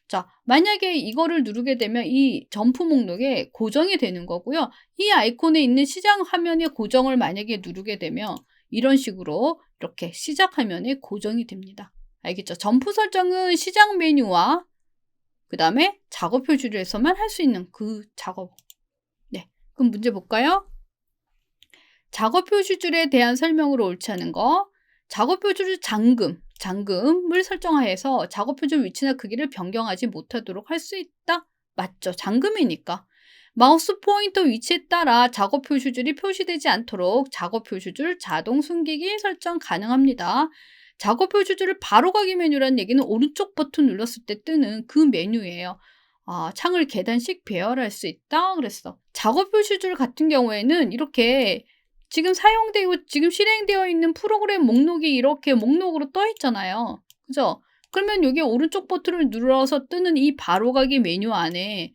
자, 만약에 이거를 누르게 되면 이 점프 목록에 고정이 되는 거고요. 이 아이콘에 있는 시작 화면에 고정을 만약에 누르게 되면 이런 식으로 이렇게 시작 화면에 고정이 됩니다. 알겠죠? 점프 설정은 시작 메뉴와 그 다음에 작업 표시줄에서만 할 수 있는 그 작업. 네, 그럼 문제 볼까요? 작업 표시줄에 대한 설명으로 옳지 않은 거. 작업 표시줄 잠금을 설정하여서 작업 표시줄 위치나 크기를 변경하지 못하도록 할 수 있다? 맞죠? 잠금이니까. 마우스 포인터 위치에 따라 작업 표시줄이 표시되지 않도록 작업 표시줄 자동 숨기기 설정 가능합니다. 작업 표시줄을 바로 가기 메뉴라는 얘기는 오른쪽 버튼 눌렀을 때 뜨는 그 메뉴예요. 창을 계단식 배열할 수 있다 그랬어. 작업 표시줄 같은 경우에는 이렇게 지금 지금 실행되어 있는 프로그램 목록이 이렇게 목록으로 떠 있잖아요. 그죠? 그러면 여기 오른쪽 버튼을 눌러서 뜨는 이 바로 가기 메뉴 안에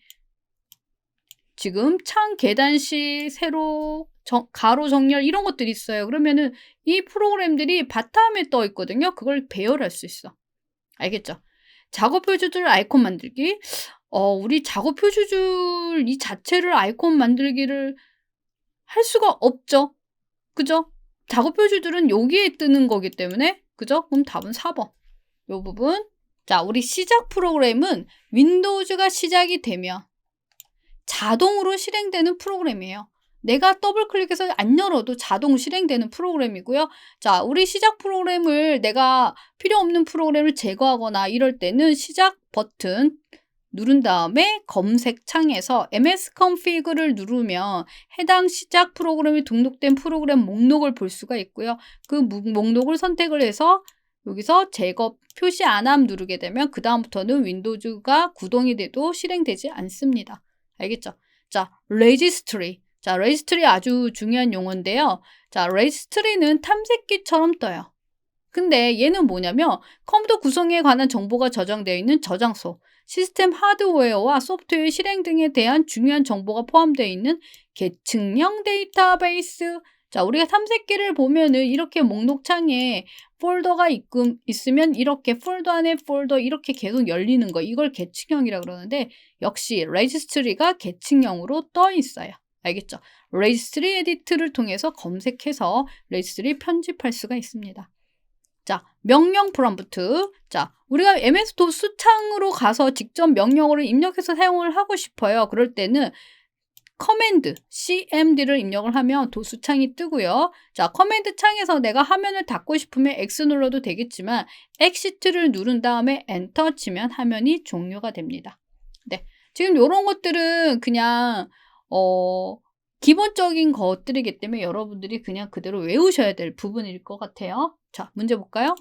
지금 창 계단식, 세로, 가로 정렬 이런 것들이 있어요. 그러면은 이 프로그램들이 바탕에 떠 있거든요. 그걸 배열할 수 있어. 알겠죠? 작업 표시줄 아이콘 만들기. 우리 작업 표시줄 이 자체를 아이콘 만들기를 할 수가 없죠. 그죠? 작업 표시줄은 여기에 뜨는 거기 때문에, 그죠? 그럼 답은 4번. 요 부분. 자, 우리 시작 프로그램은 윈도우즈가 시작이 되면 자동으로 실행되는 프로그램이에요. 내가 더블 클릭해서 안 열어도 자동 실행되는 프로그램이고요. 자, 우리 시작 프로그램을 내가 필요 없는 프로그램을 제거하거나 이럴 때는 시작 버튼 누른 다음에 검색 창에서 msconfig를 누르면 해당 시작 프로그램이 등록된 프로그램 목록을 볼 수가 있고요. 그 목록을 선택을 해서 여기서 제거 표시 안함 누르게 되면 그 다음부터는 윈도우즈가 구동이 돼도 실행되지 않습니다. 알겠죠? 자, registry. 자, registry 아주 중요한 용어인데요. 자, registry는 탐색기처럼 떠요. 근데 얘는 뭐냐면 컴퓨터 구성에 관한 정보가 저장되어 있는 저장소, 시스템 하드웨어와 소프트웨어 실행 등에 대한 중요한 정보가 포함되어 있는 계층형 데이터베이스. 자, 우리가 탐색기를 보면은 이렇게 목록창에 폴더가 있으면 이렇게 폴더 안에 폴더 이렇게 계속 열리는 거, 이걸 계층형이라 그러는데 역시 registry가 계층형으로 떠 있어요. 알겠죠? registry edit를 통해서 검색해서 registry 편집할 수가 있습니다. 자, 명령 프롬프트. 자, 우리가 MS-DOS 창으로 가서 직접 명령어를 입력해서 사용을 하고 싶어요. 그럴 때는 커맨드, CMD를 입력을 하면 도수 창이 뜨고요. 자, 커맨드 창에서 내가 화면을 닫고 싶으면 X 눌러도 되겠지만 엑시트를 누른 다음에 엔터 치면 화면이 종료가 됩니다. 네, 지금 이런 것들은 그냥 기본적인 것들이기 때문에 여러분들이 그냥 그대로 외우셔야 될 부분일 것 같아요. 자, 문제 볼까요?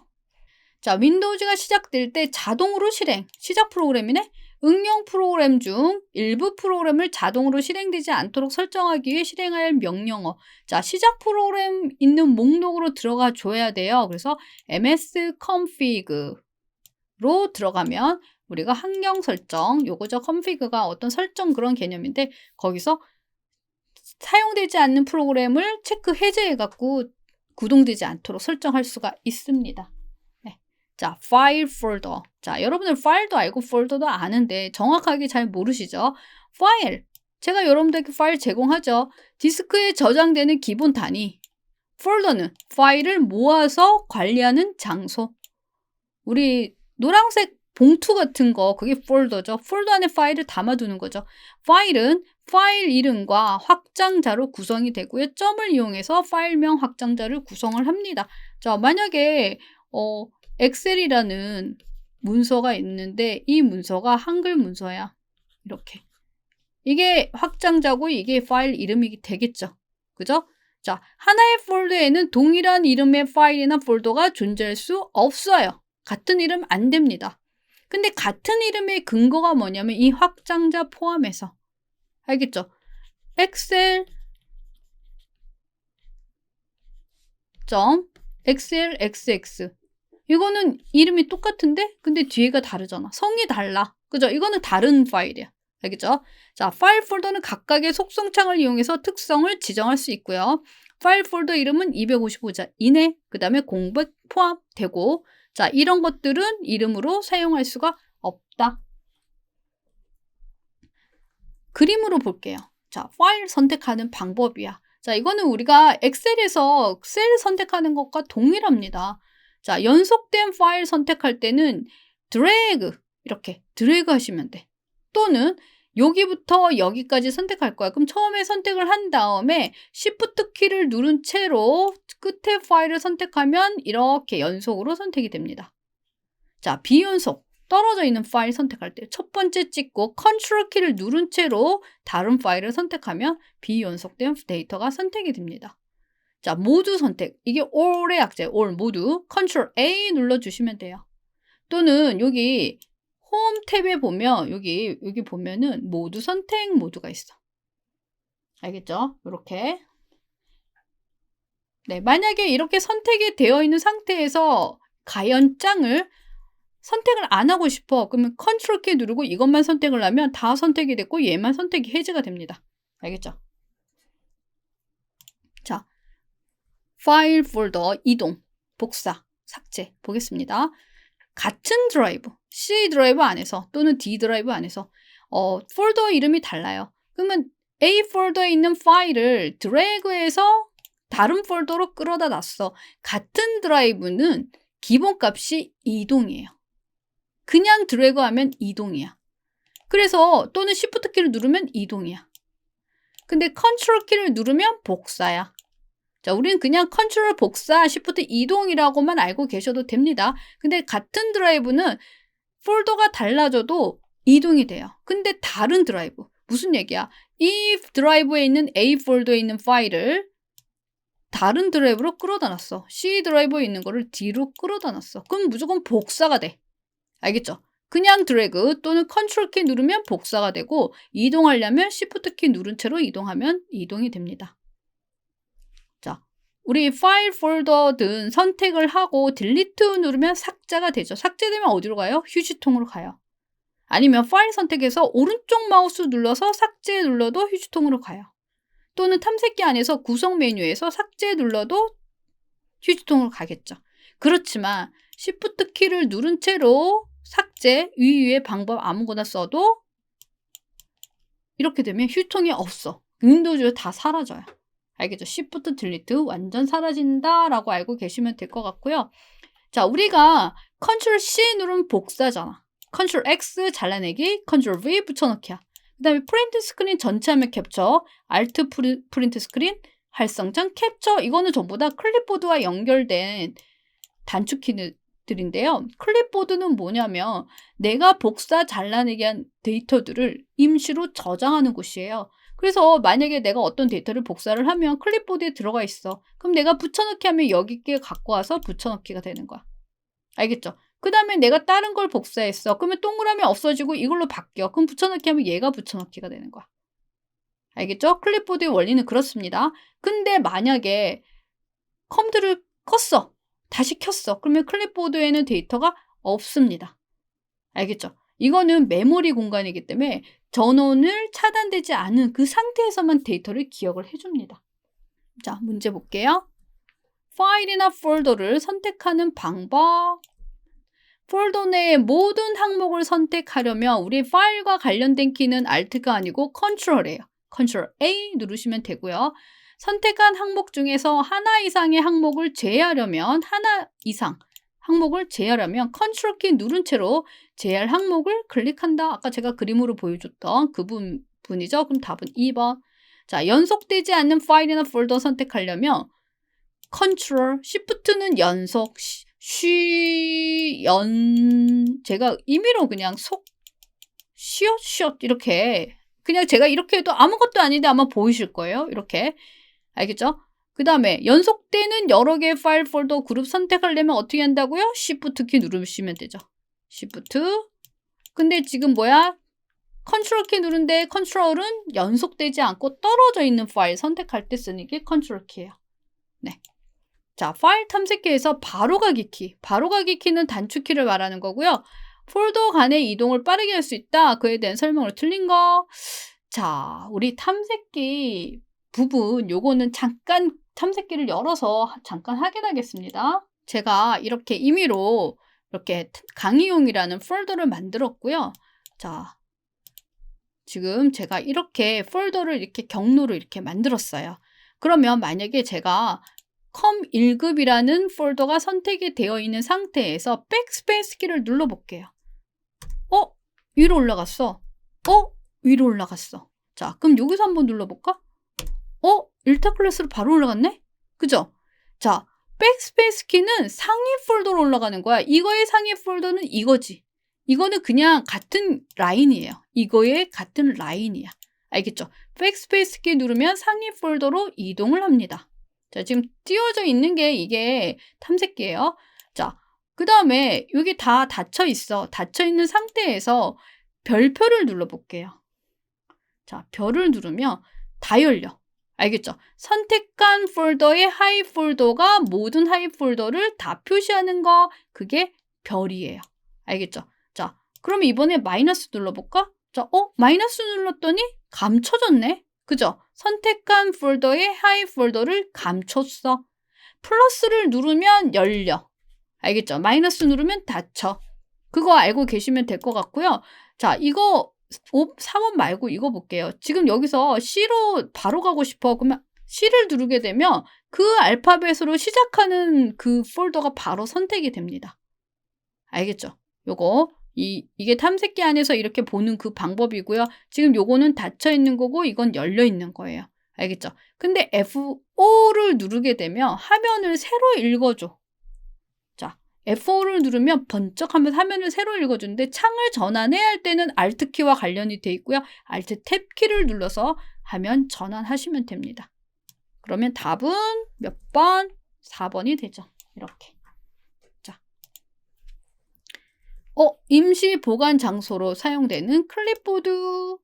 자, 윈도우즈가 시작될 때 자동으로 시작 프로그램이네? 응용 프로그램 중 일부 프로그램을 자동으로 실행되지 않도록 설정하기 위해 실행할 명령어. 자, 시작 프로그램 있는 목록으로 들어가 줘야 돼요. 그래서 msconfig로 들어가면 우리가 환경 설정, 요거죠. config가 어떤 설정 그런 개념인데 거기서 사용되지 않는 프로그램을 체크 해제해갖고 구동되지 않도록 설정할 수가 있습니다. 네. 자, 파일 폴더. 자, 여러분들 파일도 알고 폴더도 아는데 정확하게 잘 모르시죠? 파일. 제가 여러분들께 파일 제공하죠. 디스크에 저장되는 기본 단위. 폴더는 파일을 모아서 관리하는 장소. 우리 노란색 봉투 같은 거, 그게 폴더죠. 폴더 안에 파일을 담아두는 거죠. 파일은 파일 이름과 확장자로 구성이 되고요. 점을 이용해서 파일명 확장자를 구성을 합니다. 자, 만약에 엑셀이라는 문서가 있는데 이 문서가 한글 문서야. 이렇게. 이게 확장자고 이게 파일 이름이 되겠죠. 그죠? 자, 하나의 폴더에는 동일한 이름의 파일이나 폴더가 존재할 수 없어요. 같은 이름 안 됩니다. 근데 같은 이름의 근거가 뭐냐면 이 확장자 포함해서. 알겠죠? 엑셀 xx 이거는 이름이 똑같은데 근데 뒤에가 다르잖아. 성이 달라. 그죠? 이거는 다른 파일이야. 알겠죠? 자, 파일 폴더는 각각의 속성창을 이용해서 특성을 지정할 수 있고요. 파일 폴더 이름은 255자 이내, 그 다음에 공백 포함되고, 자, 이런 것들은 이름으로 사용할 수가 없다. 그림으로 볼게요. 자, 파일 선택하는 방법이야. 자, 이거는 우리가 엑셀에서 셀 선택하는 것과 동일합니다. 자, 연속된 파일 선택할 때는 드래그, 이렇게 드래그 하시면 돼. 또는 여기부터 여기까지 선택할 거야. 그럼 처음에 선택을 한 다음에 Shift 키를 누른 채로 끝에 파일을 선택하면 이렇게 연속으로 선택이 됩니다. 자, 비연속. 떨어져 있는 파일 선택할 때 첫 번째 찍고 컨트롤 키를 누른 채로 다른 파일을 선택하면 비연속된 데이터가 선택이 됩니다. 자, 모두 선택. 이게 all의 약자예요. all 모두. 컨트롤 A 눌러주시면 돼요. 또는 여기 홈 탭에 보면 여기 보면은 모두 선택 모드가 있어. 알겠죠? 이렇게. 네, 만약에 이렇게 선택이 되어 있는 상태에서 가연장을 선택을 안 하고 싶어. 그러면 컨트롤 키 누르고 이것만 선택을 하면 다 선택이 됐고 얘만 선택이 해제가 됩니다. 알겠죠? 자, 파일 폴더 이동, 복사, 삭제 보겠습니다. 같은 드라이브, C 드라이브 안에서 또는 D 드라이브 안에서 폴더 이름이 달라요. 그러면 A 폴더에 있는 파일을 드래그해서 다른 폴더로 끌어다 놨어. 같은 드라이브는 기본값이 이동이에요. 그냥 드래그하면 이동이야. 그래서 또는 Shift 키를 누르면 이동이야. 근데 컨트롤 키를 누르면 복사야. 자, 우리는 그냥 컨트롤 복사, Shift 이동이라고만 알고 계셔도 됩니다. 근데 같은 드라이브는 폴더가 달라져도 이동이 돼요. 근데 다른 드라이브, 무슨 얘기야? 이 드라이브에 있는 A 폴더에 있는 파일을 다른 드라이브로 끌어다 놨어. C 드라이브에 있는 거를 D로 끌어다 놨어. 그럼 무조건 복사가 돼. 알겠죠? 그냥 드래그 또는 컨트롤 키 누르면 복사가 되고 이동하려면 Shift 키 누른 채로 이동하면 이동이 됩니다. 자, 우리 파일 폴더든 선택을 하고 딜리트 누르면 삭제가 되죠. 삭제되면 어디로 가요? 휴지통으로 가요. 아니면 파일 선택해서 오른쪽 마우스 눌러서 삭제 눌러도 휴지통으로 가요. 또는 탐색기 안에서 구성 메뉴에서 삭제 눌러도 휴지통으로 가겠죠. 그렇지만 Shift 키를 누른 채로 삭제, 위의 방법 아무거나 써도 이렇게 되면 휴지통이 없어. 윈도우즈에 다 사라져요. 알겠죠? Shift 딜리트 완전 사라진다라고 알고 계시면 될 것 같고요. 자, 우리가 Ctrl C 누르면 복사잖아. Ctrl X 잘라내기, Ctrl V 붙여넣기야. 그 다음에 프린트 스크린 전체 화면 캡처, Alt 프린트 스크린, 활성창 캡처, 이거는 전부 다 클립보드와 연결된 단축키들인데요. 클립보드는 뭐냐면 내가 복사 잘라내기 한 데이터들을 임시로 저장하는 곳이에요. 그래서 만약에 내가 어떤 데이터를 복사를 하면 클립보드에 들어가 있어. 그럼 내가 붙여넣기 하면 여기께 갖고 와서 붙여넣기가 되는 거야. 알겠죠? 그 다음에 내가 다른 걸 복사했어. 그러면 동그라미 없어지고 이걸로 바뀌어. 그럼 붙여넣기 하면 얘가 붙여넣기가 되는 거야. 알겠죠? 클립보드의 원리는 그렇습니다. 근데 만약에 컴퓨터를 껐어. 다시 켰어. 그러면 클립보드에는 데이터가 없습니다. 알겠죠? 이거는 메모리 공간이기 때문에 전원을 차단되지 않은 그 상태에서만 데이터를 기억을 해줍니다. 자, 문제 볼게요. 파일이나 폴더를 선택하는 방법. 폴더 내의 모든 항목을 선택하려면 우리 파일과 관련된 키는 Alt가 아니고 Control이에요. Ctrl A 누르시면 되고요. 선택한 항목 중에서 하나 이상의 항목을 제외하려면 Ctrl 키 누른 채로 제외할 항목을 클릭한다. 아까 제가 그림으로 보여줬던 그 분이죠. 그럼 답은 2번. 자, 연속되지 않는 파일이나 폴더 선택하려면 컨트롤, 시프트는 연속, 제가 임의로 그냥 쉬었 이렇게 그냥 제가 이렇게 해도 아무것도 아닌데 아마 보이실 거예요. 이렇게. 알겠죠? 그 다음에 연속되는 여러 개의 파일, 폴더, 그룹 선택하려면 어떻게 한다고요? Shift 키 누르시면 되죠. Shift. 근데 지금 뭐야? 컨트롤 키 누른데 컨트롤은 연속되지 않고 떨어져 있는 파일 선택할 때 쓰는 게 컨트롤 키예요. 네. 자, 파일 탐색기에서 바로가기 키. 바로가기 키는 단축키를 말하는 거고요. 폴더 간의 이동을 빠르게 할 수 있다. 그에 대한 설명으로 틀린 거. 자, 우리 탐색기 부분 요거는 잠깐 탐색기를 열어서 잠깐 확인하겠습니다. 제가 이렇게 임의로 이렇게 강의용이라는 폴더를 만들었고요. 자, 지금 제가 이렇게 폴더를 이렇게 경로로 이렇게 만들었어요. 그러면 만약에 제가 컴 1급이라는 폴더가 선택이 되어 있는 상태에서 백스페이스 키를 눌러볼게요. 위로 올라갔어. 위로 올라갔어. 자, 그럼 여기서 한번 눌러볼까? 일타 클래스로 바로 올라갔네? 그죠? 자, 백스페이스 키는 상위 폴더로 올라가는 거야. 이거의 상위 폴더는 이거지. 이거는 그냥 같은 라인이에요. 이거의 같은 라인이야. 알겠죠? 백스페이스 키 누르면 상위 폴더로 이동을 합니다. 자, 지금 띄워져 있는 게 이게 탐색기예요. 자, 그 다음에 여기 다 닫혀 있어. 닫혀 있는 상태에서 별표를 눌러볼게요. 자, 별을 누르면 다 열려. 알겠죠? 선택한 폴더의 하이 폴더가 모든 하이 폴더를 다 표시하는 거, 그게 별이에요. 알겠죠? 자, 그럼 이번에 마이너스 눌러볼까? 자, 마이너스 눌렀더니 감춰졌네? 그죠? 선택한 폴더의 하이 폴더를 감췄어. 플러스를 누르면 열려. 알겠죠? 마이너스 누르면 닫혀. 그거 알고 계시면 될 것 같고요. 자, 이거 4번 말고 이거 볼게요. 지금 여기서 C로 바로 가고 싶어. 그러면 C를 누르게 되면 그 알파벳으로 시작하는 그 폴더가 바로 선택이 됩니다. 알겠죠? 요거 이게 탐색기 안에서 이렇게 보는 그 방법이고요. 지금 요거는 닫혀 있는 거고 이건 열려 있는 거예요. 알겠죠? 근데 F5를 누르게 되면 화면을 새로 읽어줘. 자, F5를 누르면 번쩍하면서 화면을 새로 읽어주는데 창을 전환해야 할 때는 Alt키와 관련이 돼 있고요. Alt 탭키를 눌러서 화면 전환하시면 됩니다. 그러면 답은 몇 번? 4번이 되죠. 이렇게. 자, 임시 보관 장소로 사용되는 클립보드.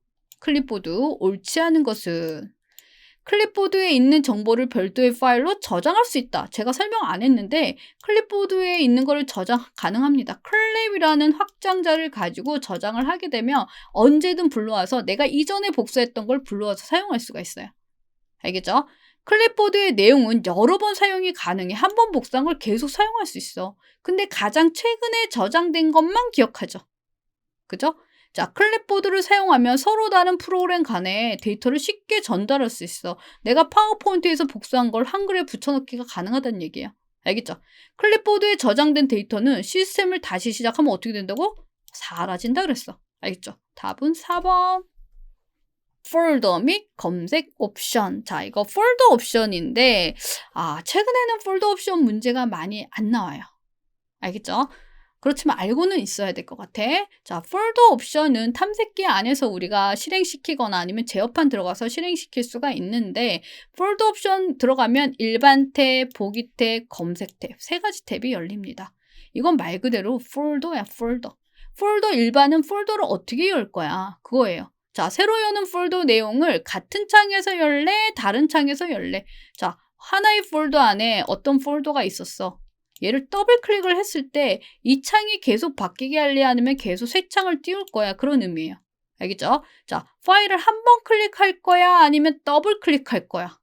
옳지 않은 것은 클립보드에 있는 정보를 별도의 파일로 저장할 수 있다. 제가 설명 안 했는데 클립보드에 있는 거를 저장 가능합니다. 클립이라는 확장자를 가지고 저장을 하게 되면 언제든 불러와서 내가 이전에 복사했던 걸 불러와서 사용할 수가 있어요. 알겠죠? 클립보드의 내용은 여러 번 사용이 가능해. 한 번 복사한 걸 계속 사용할 수 있어. 근데 가장 최근에 저장된 것만 기억하죠. 그죠? 자, 클립보드를 사용하면 서로 다른 프로그램 간에 데이터를 쉽게 전달할 수 있어. 내가 파워포인트에서 복사한 걸 한글에 붙여넣기가 가능하다는 얘기예요. 알겠죠? 클립보드에 저장된 데이터는 시스템을 다시 시작하면 어떻게 된다고? 사라진다 그랬어. 알겠죠? 답은 4번. 폴더 및 검색 옵션. 자, 이거 폴더 옵션인데 최근에는 폴더 옵션 문제가 많이 안 나와요. 알겠죠? 그렇지만 알고는 있어야 될 것 같아. 자, 폴더 옵션은 탐색기 안에서 우리가 실행시키거나 아니면 제어판 들어가서 실행시킬 수가 있는데 폴더 옵션 들어가면 일반 탭, 보기 탭, 검색 탭 세 가지 탭이 열립니다. 이건 말 그대로 폴더야, 폴더. 폴더 일반은 폴더를 어떻게 열 거야? 그거예요. 자, 새로 여는 폴더 내용을 같은 창에서 열래? 다른 창에서 열래? 자, 하나의 폴더 안에 어떤 폴더가 있었어. 얘를 더블 클릭을 했을 때 이 창이 계속 바뀌게 할래 아니면 계속 새 창을 띄울 거야. 그런 의미예요. 알겠죠? 자, 파일을 한 번 클릭할 거야 아니면 더블 클릭할 거야.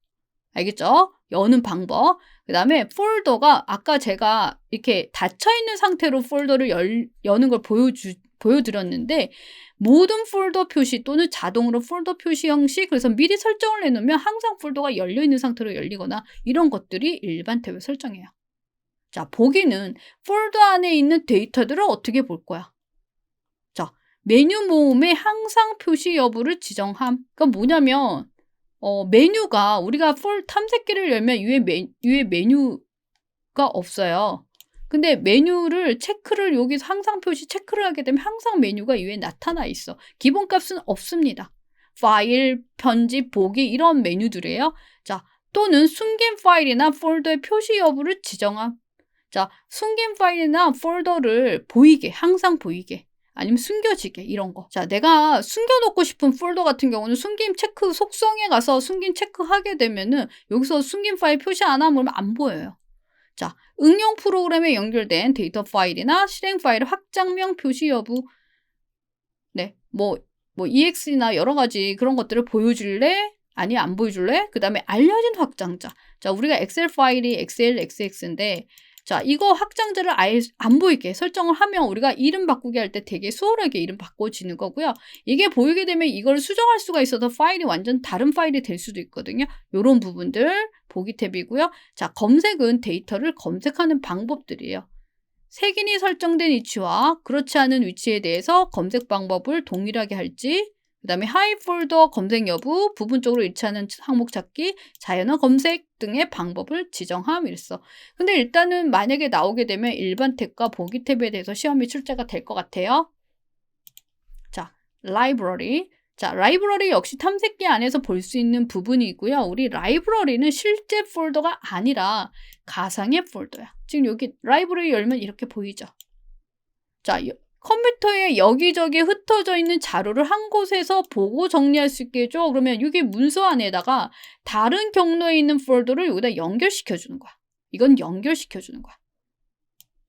알겠죠? 여는 방법. 그 다음에 폴더가 아까 제가 이렇게 닫혀있는 상태로 폴더를 여는 걸 보여드렸는데 모든 폴더 표시 또는 자동으로 폴더 표시 형식, 그래서 미리 설정을 해놓으면 항상 폴더가 열려있는 상태로 열리거나 이런 것들이 일반 탭의 설정이에요. 자, 보기는 폴더 안에 있는 데이터들을 어떻게 볼 거야? 자, 메뉴 모음에 항상 표시 여부를 지정함. 그러니까 뭐냐면 메뉴가 우리가 탐색기를 열면 위에 메뉴가 없어요. 근데 메뉴를 체크를 여기서 항상 표시 체크를 하게 되면 항상 메뉴가 위에 나타나 있어. 기본값은 없습니다. 파일, 편집, 보기 이런 메뉴들이에요. 자, 또는 숨긴 파일이나 폴더의 표시 여부를 지정함. 자, 숨긴 파일이나 폴더를 보이게, 항상 보이게. 아니면 숨겨지게 이런 거. 자, 내가 숨겨놓고 싶은 폴더 같은 경우는 숨김 체크 속성에 가서 숨김 체크하게 되면은 여기서 숨긴 파일 표시 안 하면 안 보여요. 자, 응용 프로그램에 연결된 데이터 파일이나 실행 파일 확장명 표시 여부. 네, 뭐 EX나 여러 가지 그런 것들을 보여줄래? 아니, 안 보여줄래? 그 다음에 알려진 확장자. 자, 우리가 엑셀 파일이 XLXX인데 자, 이거 확장자를 아예 안 보이게 설정을 하면 우리가 이름 바꾸기 할 때 되게 수월하게 이름 바꿔지는 거고요. 이게 보이게 되면 이걸 수정할 수가 있어서 파일이 완전 다른 파일이 될 수도 있거든요. 이런 부분들 보기 탭이고요. 자, 검색은 데이터를 검색하는 방법들이에요. 색인이 설정된 위치와 그렇지 않은 위치에 대해서 검색 방법을 동일하게 할지, 그 다음에 하이 폴더 검색 여부, 부분적으로 일치하는 항목 찾기, 자연어 검색 등의 방법을 지정함 이랬어. 근데 일단은 만약에 나오게 되면 일반 탭과 보기 탭에 대해서 시험이 출제가 될 것 같아요. 자, 라이브러리. 자, 라이브러리 역시 탐색기 안에서 볼 수 있는 부분이고요. 우리 라이브러리는 실제 폴더가 아니라 가상의 폴더야. 지금 여기 라이브러리 열면 이렇게 보이죠? 자, 컴퓨터에 여기저기 흩어져 있는 자료를 한 곳에서 보고 정리할 수 있게 해줘. 그러면 여기 문서 안에다가 다른 경로에 있는 폴더를 여기다 연결시켜 주는 거야. 이건 연결시켜 주는 거야.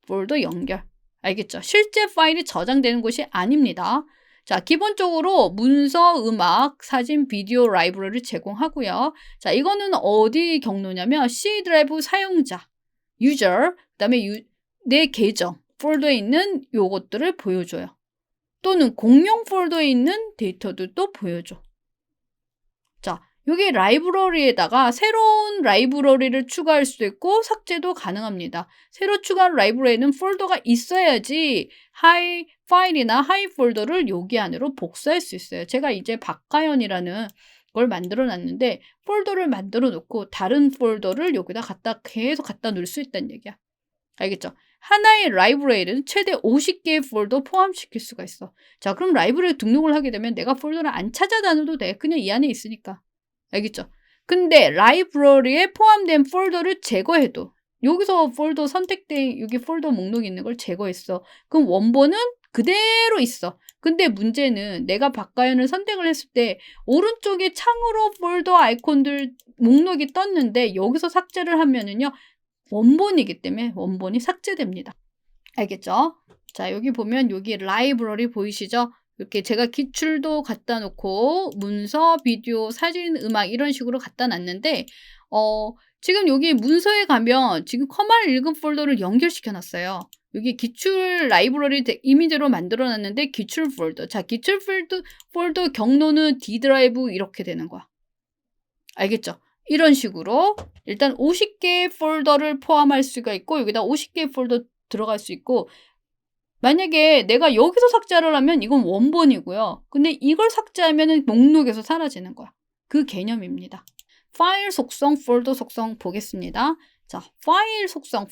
폴더 연결. 알겠죠? 실제 파일이 저장되는 곳이 아닙니다. 자, 기본적으로 문서, 음악, 사진, 비디오 라이브러리를 제공하고요. 자, 이거는 어디 경로냐면 C 드라이브 사용자, 유저, 그다음에 내 계정 폴더에 있는 요것들을 보여줘요. 또는 공용 폴더에 있는 데이터들도 보여줘. 자, 여기 라이브러리에다가 새로운 라이브러리를 추가할 수도 있고 삭제도 가능합니다. 새로 추가한 라이브러리에는 폴더가 있어야지 하이 파일이나 하이 폴더를 여기 안으로 복사할 수 있어요. 제가 이제 박가연이라는 걸 만들어 놨는데 폴더를 만들어 놓고 다른 폴더를 여기다 계속 갖다 놓을 수 있다는 얘기야. 알겠죠? 하나의 라이브러리는 최대 50개의 폴더 포함시킬 수가 있어. 자, 그럼 라이브러리 등록을 하게 되면 내가 폴더를 안 찾아다녀도 돼. 그냥 이 안에 있으니까. 알겠죠? 근데 라이브러리에 포함된 폴더를 제거해도 여기서 폴더 선택된 여기 폴더 목록이 있는 걸 제거했어. 그럼 원본은 그대로 있어. 근데 문제는 내가 박가연을 선택을 했을 때 오른쪽에 창으로 폴더 아이콘들 목록이 떴는데 여기서 삭제를 하면은요. 원본이기 때문에 원본이 삭제됩니다. 알겠죠? 자, 여기 보면 여기 라이브러리 보이시죠? 이렇게 제가 기출도 갖다 놓고 문서, 비디오, 사진, 음악 이런 식으로 갖다 놨는데 지금 여기 문서에 가면 지금 커마를 읽은 폴더를 연결시켜 놨어요. 여기 기출 라이브러리 이미지로 만들어 놨는데 기출 폴더. 자, 기출 폴더 경로는 D 드라이브 이렇게 되는 거야. 알겠죠? 이런 식으로 일단 50개의 폴더를 포함할 수가 있고 여기다 50개의 폴더 들어갈 수 있고 만약에 내가 여기서 삭제를 하면 이건 원본이고요. 근데 이걸 삭제하면 목록에서 사라지는 거야. 그 개념입니다. 파일 속성, 폴더 속성 보겠습니다. 자, 파일 속성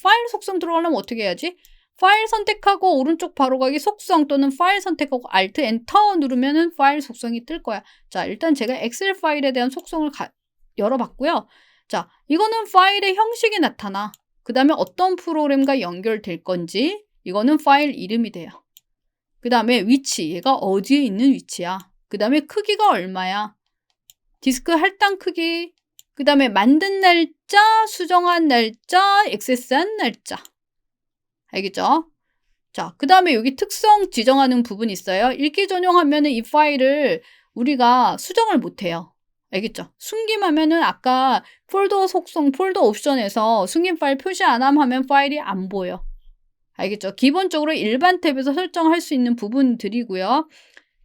들어가려면 어떻게 해야지? 파일 선택하고 오른쪽 바로 가기 속성 또는 파일 선택하고 Alt, 엔터 누르면은 파일 속성이 뜰 거야. 자, 일단 제가 엑셀 파일에 대한 속성을 열어봤고요. 자, 이거는 파일의 형식이 나타나. 그 다음에 어떤 프로그램과 연결될 건지 이거는 파일 이름이 돼요. 그 다음에 위치, 얘가 어디에 있는 위치야. 그 다음에 크기가 얼마야. 디스크 할당 크기, 그 다음에 만든 날짜, 수정한 날짜, 액세스한 날짜. 알겠죠? 자, 그 다음에 여기 특성 지정하는 부분이 있어요. 읽기 전용하면은 이 파일을 우리가 수정을 못해요. 알겠죠? 숨김하면은 아까 폴더 속성, 폴더 옵션에서 숨김 파일 표시 안 하면 파일이 안 보여. 알겠죠? 기본적으로 일반 탭에서 설정할 수 있는 부분들이고요.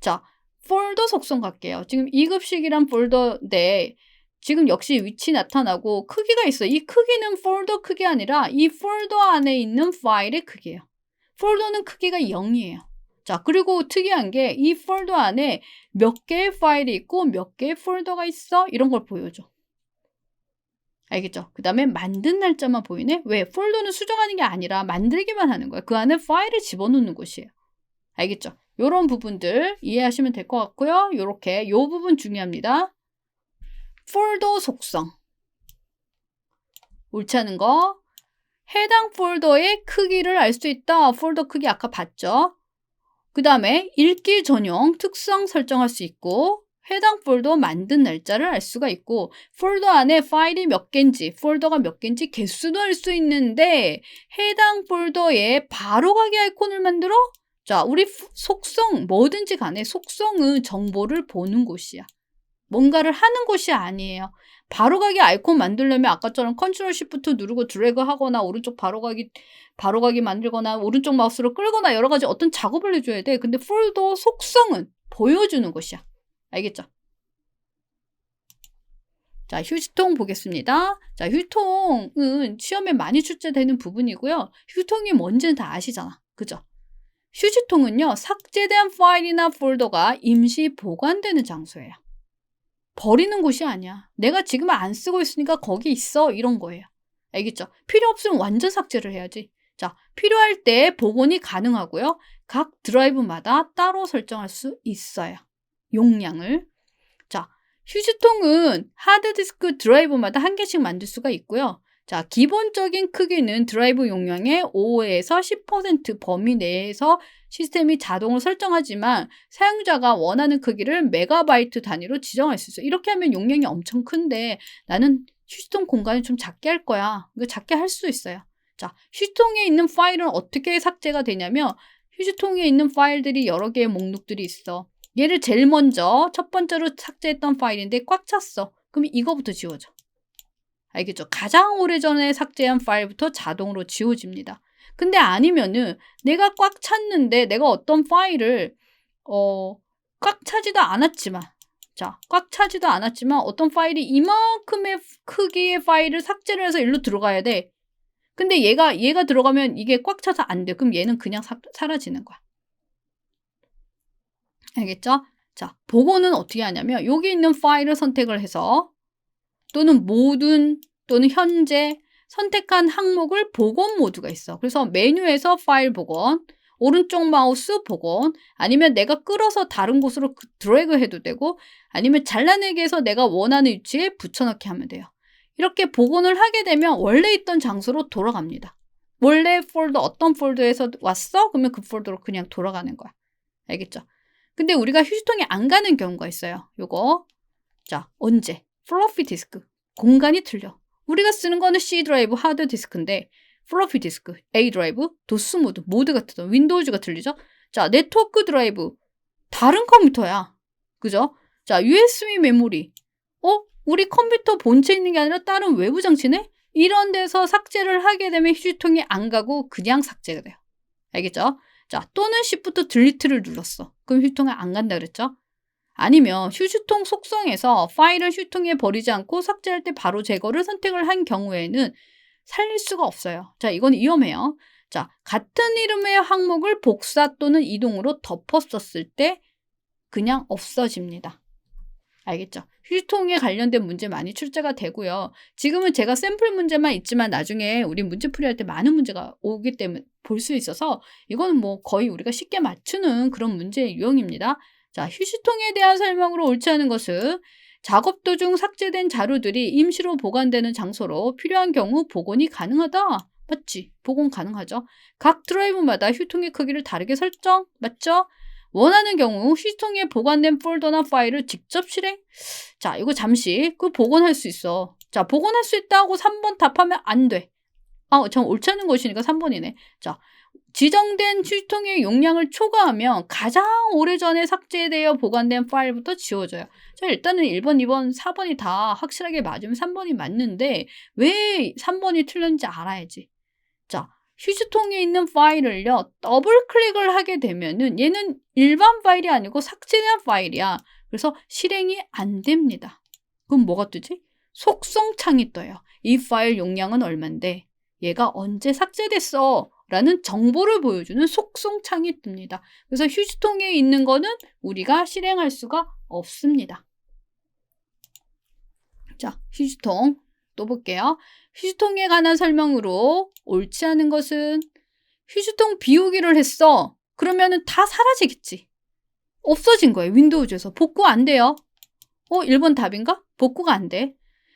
자, 폴더 속성 갈게요. 지금 2급식이란 폴더인데 지금 역시 위치 나타나고 크기가 있어요. 이 크기는 폴더 크기 아니라 이 폴더 안에 있는 파일의 크기예요. 폴더는 크기가 0이에요. 자, 그리고 특이한 게 이 폴더 안에 몇 개의 파일이 있고 몇 개의 폴더가 있어? 이런 걸 보여줘. 알겠죠? 그 다음에 만든 날짜만 보이네? 왜? 폴더는 수정하는 게 아니라 만들기만 하는 거야. 그 안에 파일을 집어넣는 곳이에요. 알겠죠? 요런 부분들 이해하시면 될 것 같고요. 요렇게 요 부분 중요합니다. 폴더 속성. 옳지 않은 거. 해당 폴더의 크기를 알 수 있다. 폴더 크기 아까 봤죠? 그 다음에 읽기 전용 특성 설정할 수 있고 해당 폴더 만든 날짜를 알 수가 있고 폴더 안에 파일이 몇 개인지 폴더가 몇 개인지 개수도 알 수 있는데 해당 폴더에 바로가기 아이콘을 만들어? 자, 우리 속성 뭐든지 간에 속성은 정보를 보는 곳이야. 뭔가를 하는 곳이 아니에요. 바로가기 아이콘 만들려면 아까처럼 컨트롤 시프트 누르고 드래그 하거나 오른쪽 바로가기 만들거나 오른쪽 마우스로 끌거나 여러 가지 어떤 작업을 해줘야 돼. 근데 폴더 속성은 보여주는 것이야. 알겠죠? 자, 휴지통 보겠습니다. 자, 휴지통은 시험에 많이 출제되는 부분이고요. 휴지통이 뭔지는 다 아시잖아. 그죠? 휴지통은요, 삭제된 파일이나 폴더가 임시 보관되는 장소예요. 버리는 곳이 아니야. 내가 지금 안 쓰고 있으니까 거기 있어. 이런 거예요. 알겠죠? 필요 없으면 완전 삭제를 해야지. 자, 필요할 때 복원이 가능하고요. 각 드라이브마다 따로 설정할 수 있어요. 용량을. 자, 휴지통은 하드디스크 드라이브마다 한 개씩 만들 수가 있고요. 자, 기본적인 크기는 드라이브 용량의 5에서 10% 범위 내에서 시스템이 자동으로 설정하지만 사용자가 원하는 크기를 메가바이트 단위로 지정할 수 있어요. 이렇게 하면 용량이 엄청 큰데 나는 휴지통 공간을 좀 작게 할 거야. 이거 작게 할 수 있어요. 자, 휴지통에 있는 파일은 어떻게 삭제가 되냐면 휴지통에 있는 파일들이 여러 개의 목록들이 있어. 얘를 제일 먼저 첫 번째로 삭제했던 파일인데 꽉 찼어. 그럼 이거부터 지워져. 알겠죠? 가장 오래전에 삭제한 파일부터 자동으로 지워집니다. 근데 아니면은 내가 꽉 찼는데 내가 어떤 파일을 꽉 차지도 않았지만 꽉 차지도 않았지만 어떤 파일이 이만큼의 크기의 파일을 삭제를 해서 일로 들어가야 돼. 근데 얘가 들어가면 이게 꽉 차서 안 돼. 그럼 얘는 그냥 사라지는 거야. 알겠죠? 자, 복원은 어떻게 하냐면 여기 있는 파일을 선택을 해서 또는 모든 또는 현재 선택한 항목을 복원 모드가 있어. 그래서 메뉴에서 파일 복원, 오른쪽 마우스 복원, 아니면 내가 끌어서 다른 곳으로 드래그 해도 되고 아니면 잘라내기 해서 내가 원하는 위치에 붙여넣기 하면 돼요. 이렇게 복원을 하게 되면 원래 있던 장소로 돌아갑니다. 원래 폴더 어떤 폴더에서 왔어? 그러면 그 폴더로 그냥 돌아가는 거야. 알겠죠? 근데 우리가 휴지통에 안 가는 경우가 있어요. 요거. 자, 언제? 플로피 디스크. 공간이 틀려. 우리가 쓰는 거는 C 드라이브 하드 디스크인데 플로피 디스크, A 드라이브, 도스 모드가 틀려. 윈도우즈가 틀리죠? 자, 네트워크 드라이브. 다른 컴퓨터야. 그죠? 자, USB 메모리. 우리 컴퓨터 본체에 있는 게 아니라 다른 외부 장치네? 이런 데서 삭제를 하게 되면 휴지통이 안 가고 그냥 삭제가 돼요. 알겠죠? 자, 또는 Shift 딜리트를 눌렀어. 그럼 휴지통에 안 간다 그랬죠? 아니면 휴지통 속성에서 파일을 휴지통에 버리지 않고 삭제할 때 바로 제거를 선택을 한 경우에는 살릴 수가 없어요. 자, 이건 위험해요. 자, 같은 이름의 항목을 복사 또는 이동으로 덮었었을 때 그냥 없어집니다. 알겠죠? 휴지통에 관련된 문제 많이 출제가 되고요. 지금은 제가 샘플 문제만 있지만 나중에 우리 문제풀이할 때 많은 문제가 오기 때문에 볼 수 있어서 이거는 뭐 거의 우리가 쉽게 맞추는 그런 문제의 유형입니다. 자, 휴지통에 대한 설명으로 옳지 않은 것은 작업 도중 삭제된 자료들이 임시로 보관되는 장소로 필요한 경우 복원이 가능하다. 맞지? 복원 가능하죠. 각 드라이브마다 휴지통의 크기를 다르게 설정. 맞죠? 원하는 경우 휴지통에 보관된 폴더나 파일을 직접 실행. 자, 이거 잠시 복원할 수 있어. 자, 복원할 수 있다고 3번 답하면 안 돼. 전 옳지 않은 것이니까 3번이네. 자, 지정된 휴지통의 용량을 초과하면 가장 오래전에 삭제되어 보관된 파일부터 지워져요. 자, 일단은 1번, 2번, 4번이 다 확실하게 맞으면 3번이 맞는데 왜 3번이 틀렸는지 알아야지. 자, 휴지통에 있는 파일을요, 더블 클릭을 하게 되면은 얘는 일반 파일이 아니고 삭제된 파일이야. 그래서 실행이 안 됩니다. 그럼 뭐가 뜨지? 속성 창이 떠요. 이 파일 용량은 얼만데 얘가 언제 삭제됐어? 라는 정보를 보여주는 속성창이 뜹니다. 그래서 휴지통에 있는 거는 우리가 실행할 수가 없습니다. 자, 휴지통 또 볼게요. 휴지통에 관한 설명으로 옳지 않은 것은 휴지통 비우기를 했어. 그러면은 다 사라지겠지. 없어진 거예요. 윈도우즈에서. 복구 안 돼요. 1번 답인가? 복구가 안 돼.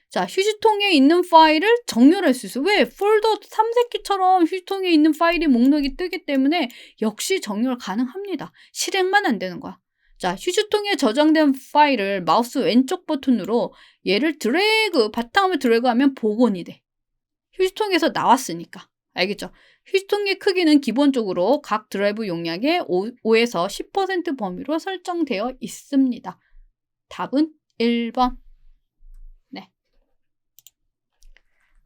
자, 휴지통에 있는 파일을 정렬할 수 있어. 왜? 폴더 탐색기처럼 휴지통에 있는 파일이 목록이 뜨기 때문에 역시 정렬 가능합니다. 실행만 안 되는 거야. 자, 휴지통에 저장된 파일을 마우스 왼쪽 버튼으로 얘를 드래그, 바탕화면 드래그하면 복원이 돼. 휴지통에서 나왔으니까. 알겠죠? 휴지통의 크기는 기본적으로 각 드라이브 용량의 5에서 10% 범위로 설정되어 있습니다. 답은 1번. 네.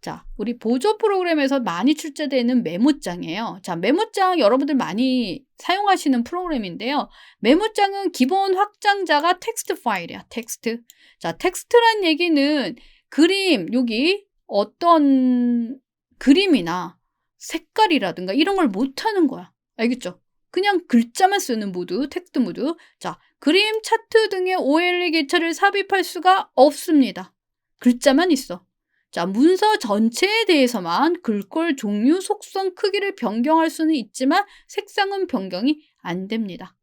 자, 우리 보조 프로그램에서 많이 출제되는 메모장이에요. 자, 메모장 여러분들 많이 사용하시는 프로그램인데요. 메모장은 기본 확장자가 텍스트 파일이야. 텍스트. 자, 텍스트란 얘기는 그림, 여기 어떤 그림이나 색깔이라든가 이런 걸 못하는 거야. 알겠죠? 그냥 글자만 쓰는 모드, 텍스트 모드. 자, 그림, 차트 등의 OLE 개체를 삽입할 수가 없습니다. 글자만 있어. 자, 문서 전체에 대해서만 글꼴 종류, 속성, 크기를 변경할 수는 있지만 색상은 변경이 안 됩니다.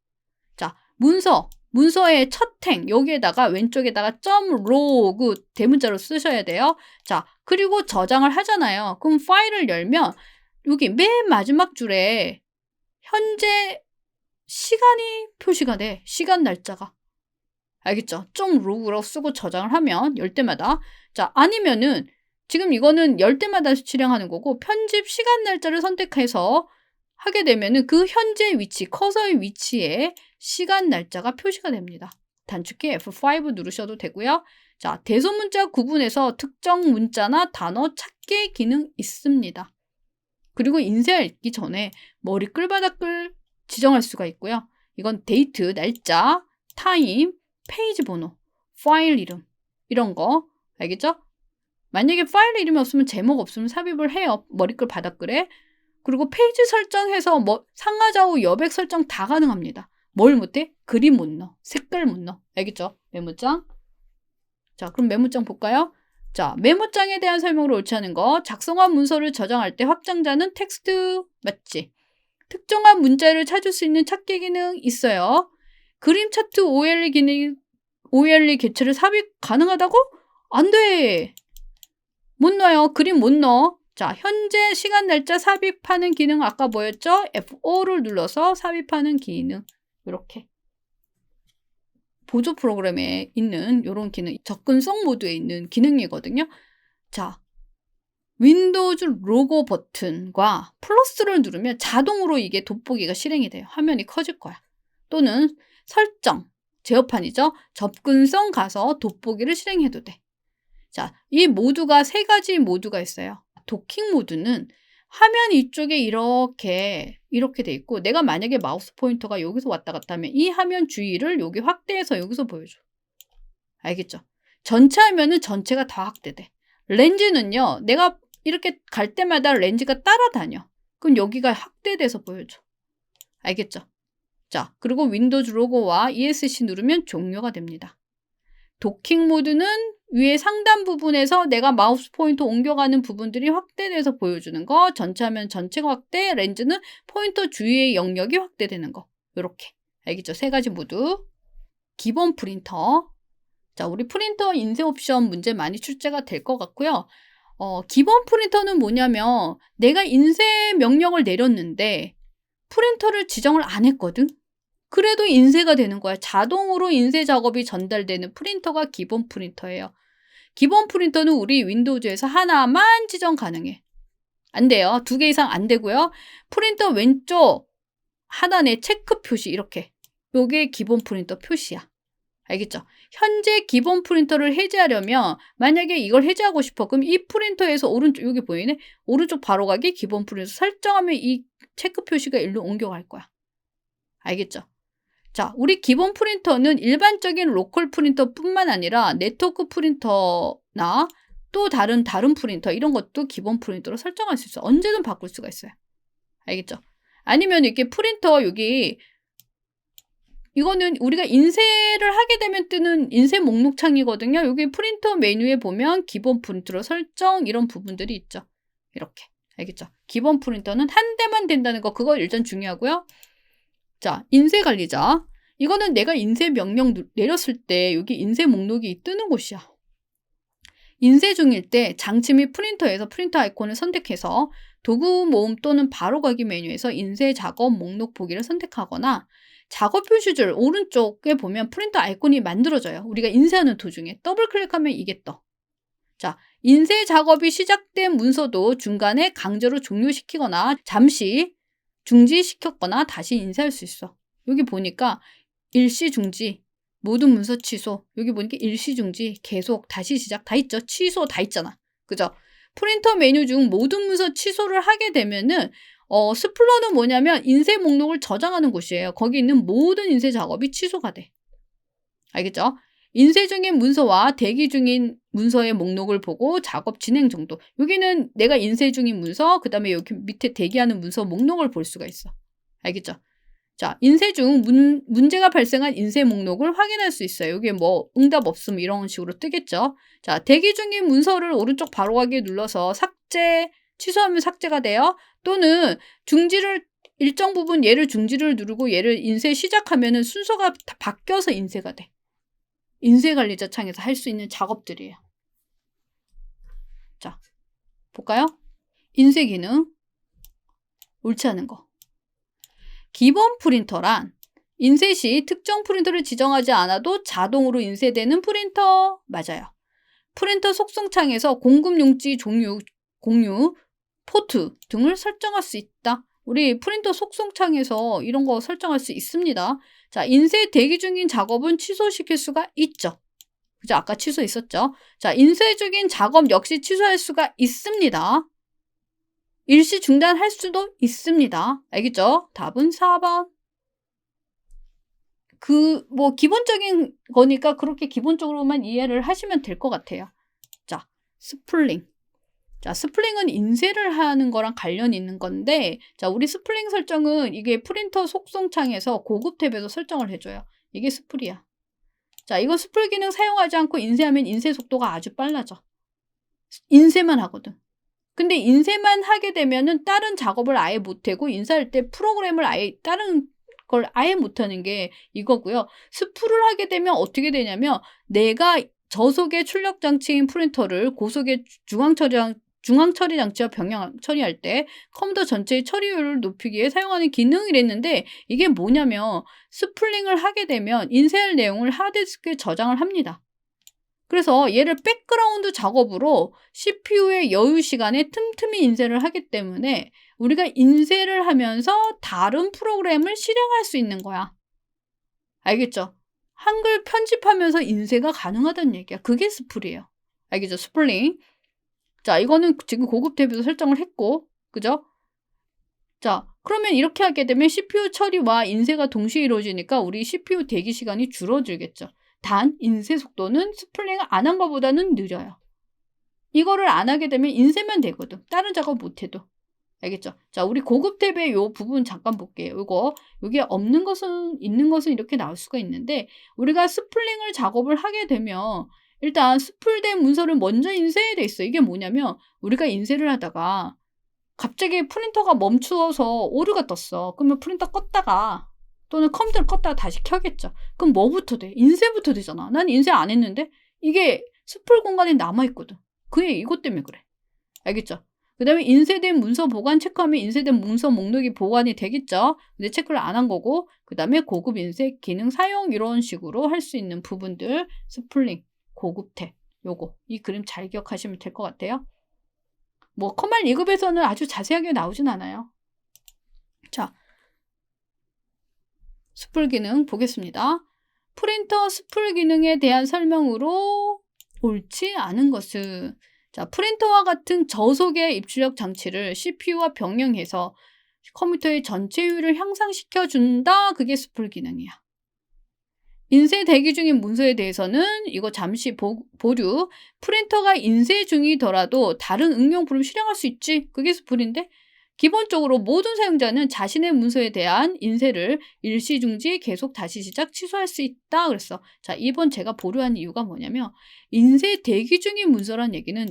자, 문서의 첫 행, 여기에다가 왼쪽에다가 .log 대문자로 쓰셔야 돼요. 자, 그리고 저장을 하잖아요. 그럼 파일을 열면 여기 맨 마지막 줄에 현재 시간이 표시가 돼. 시간 날짜가. 알겠죠? .log라고 쓰고 저장을 하면 열 때마다. 자, 아니면은 지금 이거는 열 때마다 실행하는 거고 편집 시간 날짜를 선택해서 하게 되면은 그 현재 위치, 커서의 위치에 시간 날짜가 표시가 됩니다. 단축키 F5 누르셔도 되고요. 자, 대소문자 구분에서 특정 문자나 단어 찾기 기능 있습니다. 그리고 인쇄하기 전에 머리 끌바닥을 지정할 수가 있고요. 이건 데이트, 날짜, 타임, 페이지 번호, 파일 이름 이런 거 알겠죠? 만약에 파일 이름이 없으면 제목 없으면 삽입을 해요. 머리끌 바닥글에. 그리고 페이지 설정해서 상하좌우 여백 설정 다 가능합니다. 뭘 못해? 그림 못 넣어. 색깔 못 넣어. 알겠죠? 메모장. 자, 그럼 메모장 볼까요? 자, 메모장에 대한 설명을 옳지 않은 거. 작성한 문서를 저장할 때 확장자는 텍스트 맞지? 특정한 문자를 찾을 수 있는 찾기 기능 있어요. 그림 차트 OLE 개체를 삽입 가능하다고? 안 돼. 못 넣어요. 그림 못 넣어. 자, 현재 시간 날짜 삽입하는 기능 아까 뭐였죠? F5를 눌러서 삽입하는 기능. 이렇게. 보조 프로그램에 있는 이런 기능, 접근성 모드에 있는 기능이거든요. 자, 윈도우즈 로고 버튼과 플러스를 누르면 자동으로 이게 돋보기가 실행이 돼요. 화면이 커질 거야. 또는 설정, 제어판이죠. 접근성 가서 돋보기를 실행해도 돼. 자, 이 모두가 세 가지 모두가 있어요. 도킹 모드는 화면 이쪽에 이렇게 돼 있고 내가 만약에 마우스 포인터가 여기서 왔다 갔다 하면 이 화면 주위를 여기 확대해서 여기서 보여줘. 알겠죠? 전체 화면은 전체가 다 확대돼. 렌즈는요. 내가 이렇게 갈 때마다 렌즈가 따라다녀. 그럼 여기가 확대돼서 보여줘. 알겠죠? 자, 그리고 윈도우즈 로고와 ESC 누르면 종료가 됩니다. 도킹 모드는 위에 상단 부분에서 내가 마우스 포인터 옮겨가는 부분들이 확대돼서 보여주는 거. 전체 화면 전체가 확대, 렌즈는 포인터 주위의 영역이 확대되는 거. 이렇게. 알겠죠? 세 가지 모두. 기본 프린터. 자, 우리 프린터 인쇄 옵션 문제 많이 출제가 될 것 같고요. 기본 프린터는 뭐냐면 내가 인쇄 명령을 내렸는데 프린터를 지정을 안 했거든. 그래도 인쇄가 되는 거야. 자동으로 인쇄 작업이 전달되는 프린터가 기본 프린터예요. 기본 프린터는 우리 윈도우즈에서 하나만 지정 가능해. 안 돼요. 2개 이상 안 되고요. 프린터 왼쪽 하단에 체크 표시 이렇게. 요게 기본 프린터 표시야. 알겠죠? 현재 기본 프린터를 해제하려면 만약에 이걸 해제하고 싶어. 그럼 이 프린터에서 오른쪽 여기 보이네? 오른쪽 바로 가기 기본 프린터 설정하면 이 체크 표시가 일로 옮겨갈 거야. 알겠죠? 자, 우리 기본 프린터는 일반적인 로컬 프린터뿐만 아니라 네트워크 프린터나 또 다른 프린터 이런 것도 기본 프린터로 설정할 수 있어. 언제든 바꿀 수가 있어요. 알겠죠? 아니면 이렇게 프린터 여기 이거는 우리가 인쇄를 하게 되면 뜨는 인쇄 목록 창이거든요. 여기 프린터 메뉴에 보면 기본 프린터로 설정 이런 부분들이 있죠. 이렇게. 알겠죠? 기본 프린터는 한 대만 된다는 거 그거 일단 중요하고요. 자, 인쇄 관리자. 이거는 내가 인쇄 명령 내렸을 때 여기 인쇄 목록이 뜨는 곳이야. 인쇄 중일 때 장치 및 프린터에서 프린터 아이콘을 선택해서 도구 모음 또는 바로가기 메뉴에서 인쇄 작업 목록 보기를 선택하거나 작업 표시줄 오른쪽에 보면 프린터 아이콘이 만들어져요. 우리가 인쇄하는 도중에 더블 클릭하면 이게 떠. 자, 인쇄 작업이 시작된 문서도 중간에 강제로 종료시키거나 잠시 중지시켰거나 다시 인쇄할 수 있어. 여기 보니까 일시 중지, 모든 문서 취소, 여기 보니까 일시 중지, 계속, 다시 시작 다 있죠. 취소 다 있잖아. 그죠? 프린터 메뉴 중 모든 문서 취소를 하게 되면은 스플러는 뭐냐면 인쇄 목록을 저장하는 곳이에요. 거기 있는 모든 인쇄 작업이 취소가 돼. 알겠죠? 인쇄 중인 문서와 대기 중인 문서의 목록을 보고 작업 진행 정도. 여기는 내가 인쇄 중인 문서, 그 다음에 여기 밑에 대기하는 문서 목록을 볼 수가 있어. 알겠죠? 자, 인쇄 중 문제가 발생한 인쇄 목록을 확인할 수 있어요. 여기 뭐 응답 없음 이런 식으로 뜨겠죠. 자, 대기 중인 문서를 오른쪽 바로가기 눌러서 삭제, 취소하면 삭제가 돼요. 또는 중지를 일정 부분 얘를 중지를 누르고 얘를 인쇄 시작하면은 순서가 다 바뀌어서 인쇄가 돼. 인쇄 관리자 창에서 할 수 있는 작업들이에요. 자, 볼까요? 인쇄 기능. 옳지 않은 거. 기본 프린터란 인쇄 시 특정 프린터를 지정하지 않아도 자동으로 인쇄되는 프린터. 맞아요. 프린터 속성 창에서 공급 용지 종류, 공유, 포트 등을 설정할 수 있다. 우리 프린터 속성 창에서 이런 거 설정할 수 있습니다. 자, 인쇄 대기 중인 작업은 취소시킬 수가 있죠. 그죠? 아까 취소 있었죠? 자, 인쇄 중인 작업 역시 취소할 수가 있습니다. 일시 중단할 수도 있습니다. 알겠죠? 답은 4번. 뭐 기본적인 거니까 그렇게 기본적으로만 이해를 하시면 될 것 같아요. 자, 스플링. 자, 스플링은 인쇄를 하는 거랑 관련이 있는 건데, 자, 우리 스플링 설정은 이게 프린터 속성 창에서 고급 탭에서 설정을 해줘요. 이게 스플이야. 자, 이거 스플 기능 사용하지 않고 인쇄하면 인쇄 속도가 아주 빨라져. 인쇄만 하거든. 근데 인쇄만 하게 되면은 다른 작업을 아예 못하고 인쇄할 때 프로그램을 아예 다른 걸 아예 못하는 게 이거고요. 스프를 하게 되면 어떻게 되냐면 내가 저속의 출력 장치인 프린터를 고속의 중앙 처리 장치와 병행 처리할 때 컴퓨터 전체의 처리율을 높이기 위해 사용하는 기능이랬는데 이게 뭐냐면 스플링을 하게 되면 인쇄할 내용을 하드디스크에 저장을 합니다. 그래서 얘를 백그라운드 작업으로 CPU의 여유 시간에 틈틈이 인쇄를 하기 때문에 우리가 인쇄를 하면서 다른 프로그램을 실행할 수 있는 거야. 알겠죠? 한글 편집하면서 인쇄가 가능하다는 얘기야. 그게 스플이에요. 알겠죠? 스플링. 자, 이거는 지금 고급 탭에서 설정을 했고, 그죠? 자, 그러면 이렇게 하게 되면 CPU 처리와 인쇄가 동시에 이루어지니까 우리 CPU 대기 시간이 줄어들겠죠. 단 인쇄 속도는 스플링을 안 한 것보다는 느려요. 이거를 안 하게 되면 인쇄만 되거든. 다른 작업 못 해도. 알겠죠? 자, 우리 고급 탭의 요 부분 잠깐 볼게요. 요게 없는 것은 있는 것은 이렇게 나올 수가 있는데 우리가 스플링을 작업을 하게 되면 일단 스플된 문서를 먼저 인쇄해야 돼 있어. 이게 뭐냐면 우리가 인쇄를 하다가 갑자기 프린터가 멈추어서 오류가 떴어. 그러면 프린터 껐다가 또는 컴퓨터를 껐다가 다시 켜겠죠. 그럼 뭐부터 돼? 인쇄부터 되잖아. 난 인쇄 안 했는데 이게 스플 공간에 남아있거든. 그게 이것 때문에 그래. 알겠죠? 그 다음에 인쇄된 문서 보관 체크하면 인쇄된 문서 목록이 보관이 되겠죠. 근데 체크를 안 한 거고 그 다음에 고급 인쇄 기능 사용 이런 식으로 할 수 있는 부분들 스플링, 고급 탭 요거 이 그림 잘 기억하시면 될 것 같아요. 뭐 커말 2급에서는 아주 자세하게 나오진 않아요. 자, 스플 기능 보겠습니다. 프린터 스플 기능에 대한 설명으로 옳지 않은 것은 자, 프린터와 같은 저속의 입출력 장치를 CPU와 병행해서 컴퓨터의 전체 효율을 향상시켜 준다. 그게 스플 기능이야. 인쇄 대기 중인 문서에 대해서는 이거 잠시 보류. 프린터가 인쇄 중이더라도 다른 응용 프로그램 실행할 수 있지. 그게 스플인데 기본적으로 모든 사용자는 자신의 문서에 대한 인쇄를 일시중지, 계속 다시 시작, 취소할 수 있다 그랬어. 자, 2번 제가 보류한 이유가 뭐냐면 인쇄 대기 중인 문서란 얘기는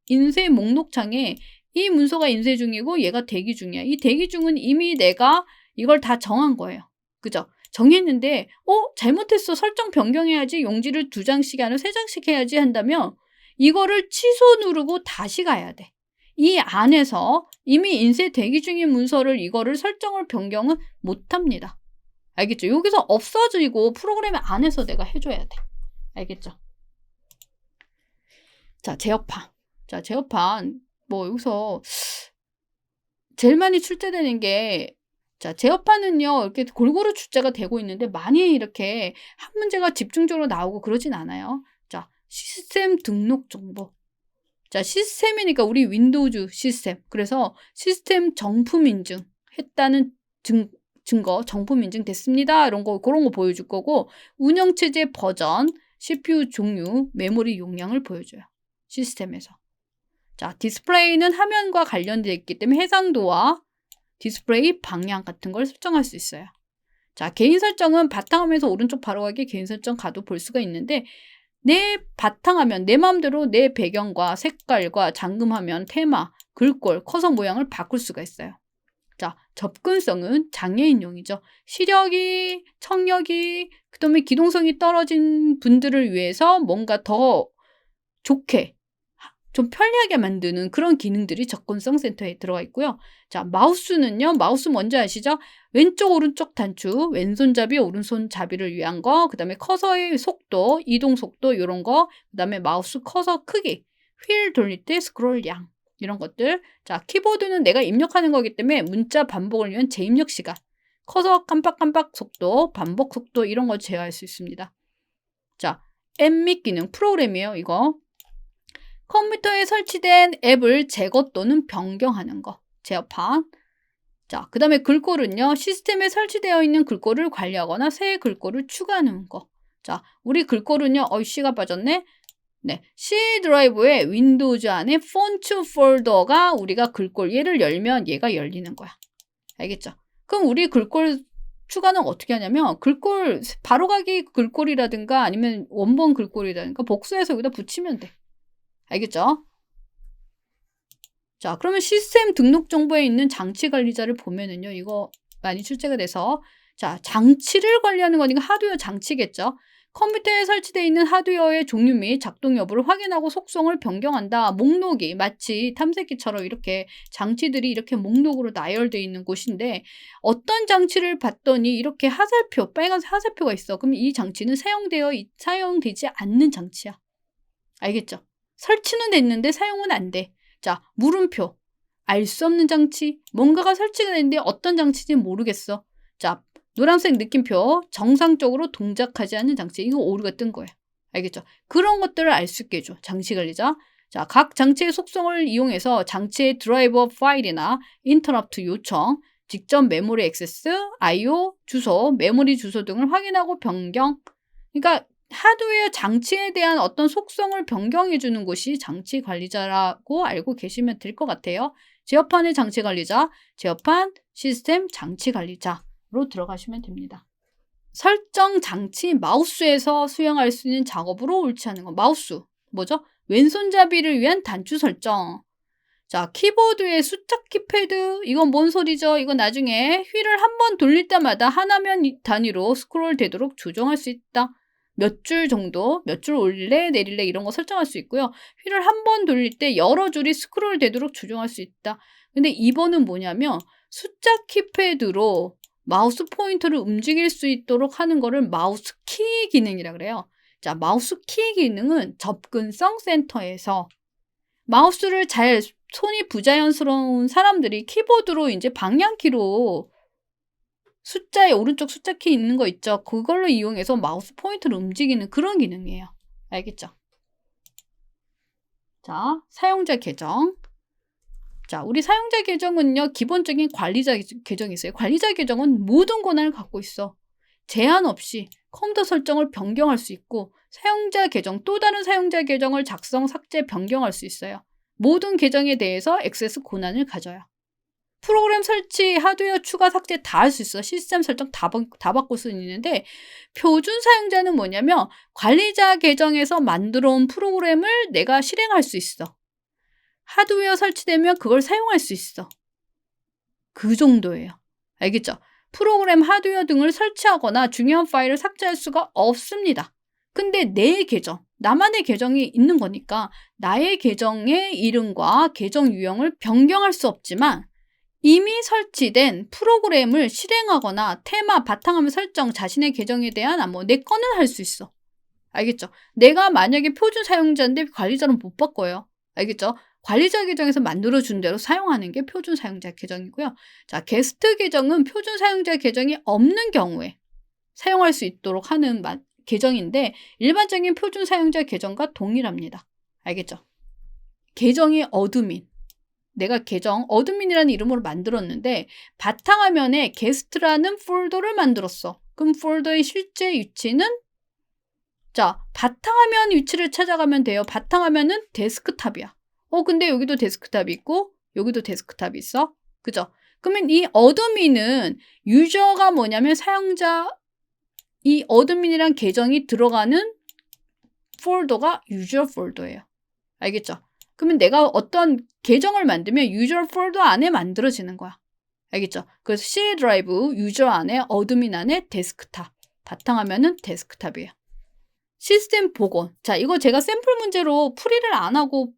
인쇄 목록창에 이 문서가 인쇄 중이고 얘가 대기 중이야. 이 대기 중은 이미 내가 이걸 다 정한 거예요. 그죠? 정했는데 잘못했어. 설정 변경해야지. 용지를 2장씩 아니라 3장씩 해야지 한다면 이거를 취소 누르고 다시 가야 돼. 이 안에서 이미 인쇄 대기 중인 문서를 이거를 설정을 변경은 못합니다. 알겠죠? 여기서 없어지고 프로그램 안에서 내가 해줘야 돼. 알겠죠? 자, 제어판. 자, 제어판 뭐 여기서 제일 많이 출제되는 게 자, 제어판은요, 이렇게 골고루 출제가 되고 있는데 많이 이렇게 한 문제가 집중적으로 나오고 그러진 않아요. 자, 시스템 등록 정보. 자, 시스템이니까 우리 윈도우즈 시스템. 그래서 시스템 정품 인증 했다는 증거, 정품 인증 됐습니다. 이런 거, 그런 거 보여줄 거고, 운영체제 버전, CPU 종류, 메모리 용량을 보여줘요. 시스템에서. 자, 디스플레이는 화면과 관련되어 있기 때문에 해상도와 디스플레이 방향 같은 걸 설정할 수 있어요. 자, 개인 설정은 바탕화면에서 오른쪽 바로 가기 개인 설정 가도 볼 수가 있는데 내 바탕화면, 내 마음대로 내 배경과 색깔과 잠금화면, 테마, 글꼴, 커서 모양을 바꿀 수가 있어요. 자, 접근성은 장애인용이죠. 시력이, 청력이, 그다음에 기동성이 떨어진 분들을 위해서 뭔가 더 좋게 좀 편리하게 만드는 그런 기능들이 접근성 센터에 들어가 있고요. 자, 마우스는요. 마우스 뭔지 아시죠? 왼쪽 오른쪽 단추, 왼손잡이 오른손잡이를 위한 거, 그 다음에 커서의 속도, 이동 속도 이런 거, 그 다음에 마우스 커서 크기, 휠 돌릴 때 스크롤 양 이런 것들. 자, 키보드는 내가 입력하는 거기 때문에 문자 반복을 위한 재입력 시간, 커서 깜빡깜빡 속도, 반복 속도 이런 거 제어할 수 있습니다. 자, 앱 및 기능 프로그램이에요. 이거. 컴퓨터에 설치된 앱을 제거 또는 변경하는 거. 제어판. 자, 그 다음에 글꼴은요. 시스템에 설치되어 있는 글꼴을 관리하거나 새 글꼴을 추가하는 거. 자, 우리 글꼴은요. C가 빠졌네. 네, C 드라이브에 윈도우즈 안에 폰트 폴더가 우리가 글꼴 얘를 열면 얘가 열리는 거야. 알겠죠? 그럼 우리 글꼴 추가는 어떻게 하냐면 글꼴 바로가기 글꼴이라든가 아니면 원본 글꼴이라든가 복사해서 여기다 붙이면 돼. 알겠죠? 자, 그러면 시스템 등록 정보에 있는 장치 관리자를 보면은요, 이거 많이 출제가 돼서, 자, 장치를 관리하는 거니까 하드웨어 장치겠죠? 컴퓨터에 설치되어 있는 하드웨어의 종류 및 작동 여부를 확인하고 속성을 변경한다. 목록이 마치 탐색기처럼 이렇게 장치들이 이렇게 목록으로 나열되어 있는 곳인데, 어떤 장치를 봤더니 이렇게 하살표, 빨간색 하살표가 있어. 그럼 이 장치는 사용되지 않는 장치야. 알겠죠? 설치는 됐는데 사용은 안 돼. 자, 물음표. 알 수 없는 장치. 뭔가가 설치가 됐는데 어떤 장치인지 모르겠어. 자, 노란색 느낌표. 정상적으로 동작하지 않는 장치. 이거 오류가 뜬 거예요. 알겠죠? 그런 것들을 알 수 있게 해줘. 장치 관리자. 자, 각 장치의 속성을 이용해서 장치의 드라이버 파일이나 인터럽트 요청, 직접 메모리 액세스, I/O 주소, 메모리 주소 등을 확인하고 변경. 그러니까 하드웨어 장치에 대한 어떤 속성을 변경해 주는 곳이 장치 관리자라고 알고 계시면 될 것 같아요. 제어판의 장치 관리자, 제어판 시스템 장치 관리자로 들어가시면 됩니다. 설정 장치 마우스에서 수행할 수 있는 작업으로 옳지 않은 거. 마우스 뭐죠? 왼손잡이를 위한 단추 설정. 자, 키보드의 숫자 키패드. 이건 뭔 소리죠? 이건 나중에 휠을 한 번 돌릴 때마다 하나면 단위로 스크롤 되도록 조정할 수 있다. 몇 줄 정도, 몇 줄 올릴래, 내릴래 이런 거 설정할 수 있고요. 휠을 한 번 돌릴 때 여러 줄이 스크롤 되도록 조정할 수 있다. 근데 2번은 뭐냐면 숫자 키패드로 마우스 포인터를 움직일 수 있도록 하는 거를 마우스 키 기능이라 그래요. 자, 마우스 키 기능은 접근성 센터에서 마우스를 손이 부자연스러운 사람들이 키보드로 이제 방향키로 숫자에 오른쪽 숫자 키 있는 거 있죠? 그걸로 이용해서 마우스 포인터를 움직이는 그런 기능이에요. 알겠죠? 자, 사용자 계정. 자, 우리 사용자 계정은요, 기본적인 관리자 계정이 있어요. 관리자 계정은 모든 권한을 갖고 있어. 제한 없이 컴퓨터 설정을 변경할 수 있고, 사용자 계정, 또 다른 사용자 계정을 작성, 삭제, 변경할 수 있어요. 모든 계정에 대해서 액세스 권한을 가져요. 프로그램 설치, 하드웨어 추가, 삭제 다 할 수 있어. 시스템 설정 다 바꿀 수 있는데 표준 사용자는 뭐냐면 관리자 계정에서 만들어 온 프로그램을 내가 실행할 수 있어. 하드웨어 설치되면 그걸 사용할 수 있어. 그 정도예요. 알겠죠? 프로그램, 하드웨어 등을 설치하거나 중요한 파일을 삭제할 수가 없습니다. 근데 내 계정, 나만의 계정이 있는 거니까 나의 계정의 이름과 계정 유형을 변경할 수 없지만 이미 설치된 프로그램을 실행하거나 테마, 바탕화면 설정, 자신의 계정에 대한 내 거는 할 수 있어. 알겠죠? 내가 만약에 표준 사용자인데 관리자는 못 바꿔요. 알겠죠? 관리자 계정에서 만들어준 대로 사용하는 게 표준 사용자 계정이고요. 자, 게스트 계정은 표준 사용자 계정이 없는 경우에 사용할 수 있도록 하는 계정인데 일반적인 표준 사용자 계정과 동일합니다. 알겠죠? 계정이 어드민. 내가 계정 어드민이라는 이름으로 만들었는데 바탕화면에 게스트라는 폴더를 만들었어. 그럼 폴더의 실제 위치는 자, 바탕화면 위치를 찾아가면 돼요. 바탕화면은 데스크탑이야. 근데 여기도 데스크탑이 있고 여기도 데스크탑이 있어. 그죠? 그러면 이 어드민은 유저가 뭐냐면 사용자 이 어드민이란 계정이 들어가는 폴더가 유저 폴더예요. 알겠죠? 그러면 내가 어떤 계정을 만들면 유저 폴더 안에 만들어지는 거야. 알겠죠? 그래서 C 드라이브 유저 안에 어드민 안에 데스크탑. 바탕화면은 데스크탑이에요. 시스템 복원. 자, 이거 제가 샘플 문제로 풀이를 안 하고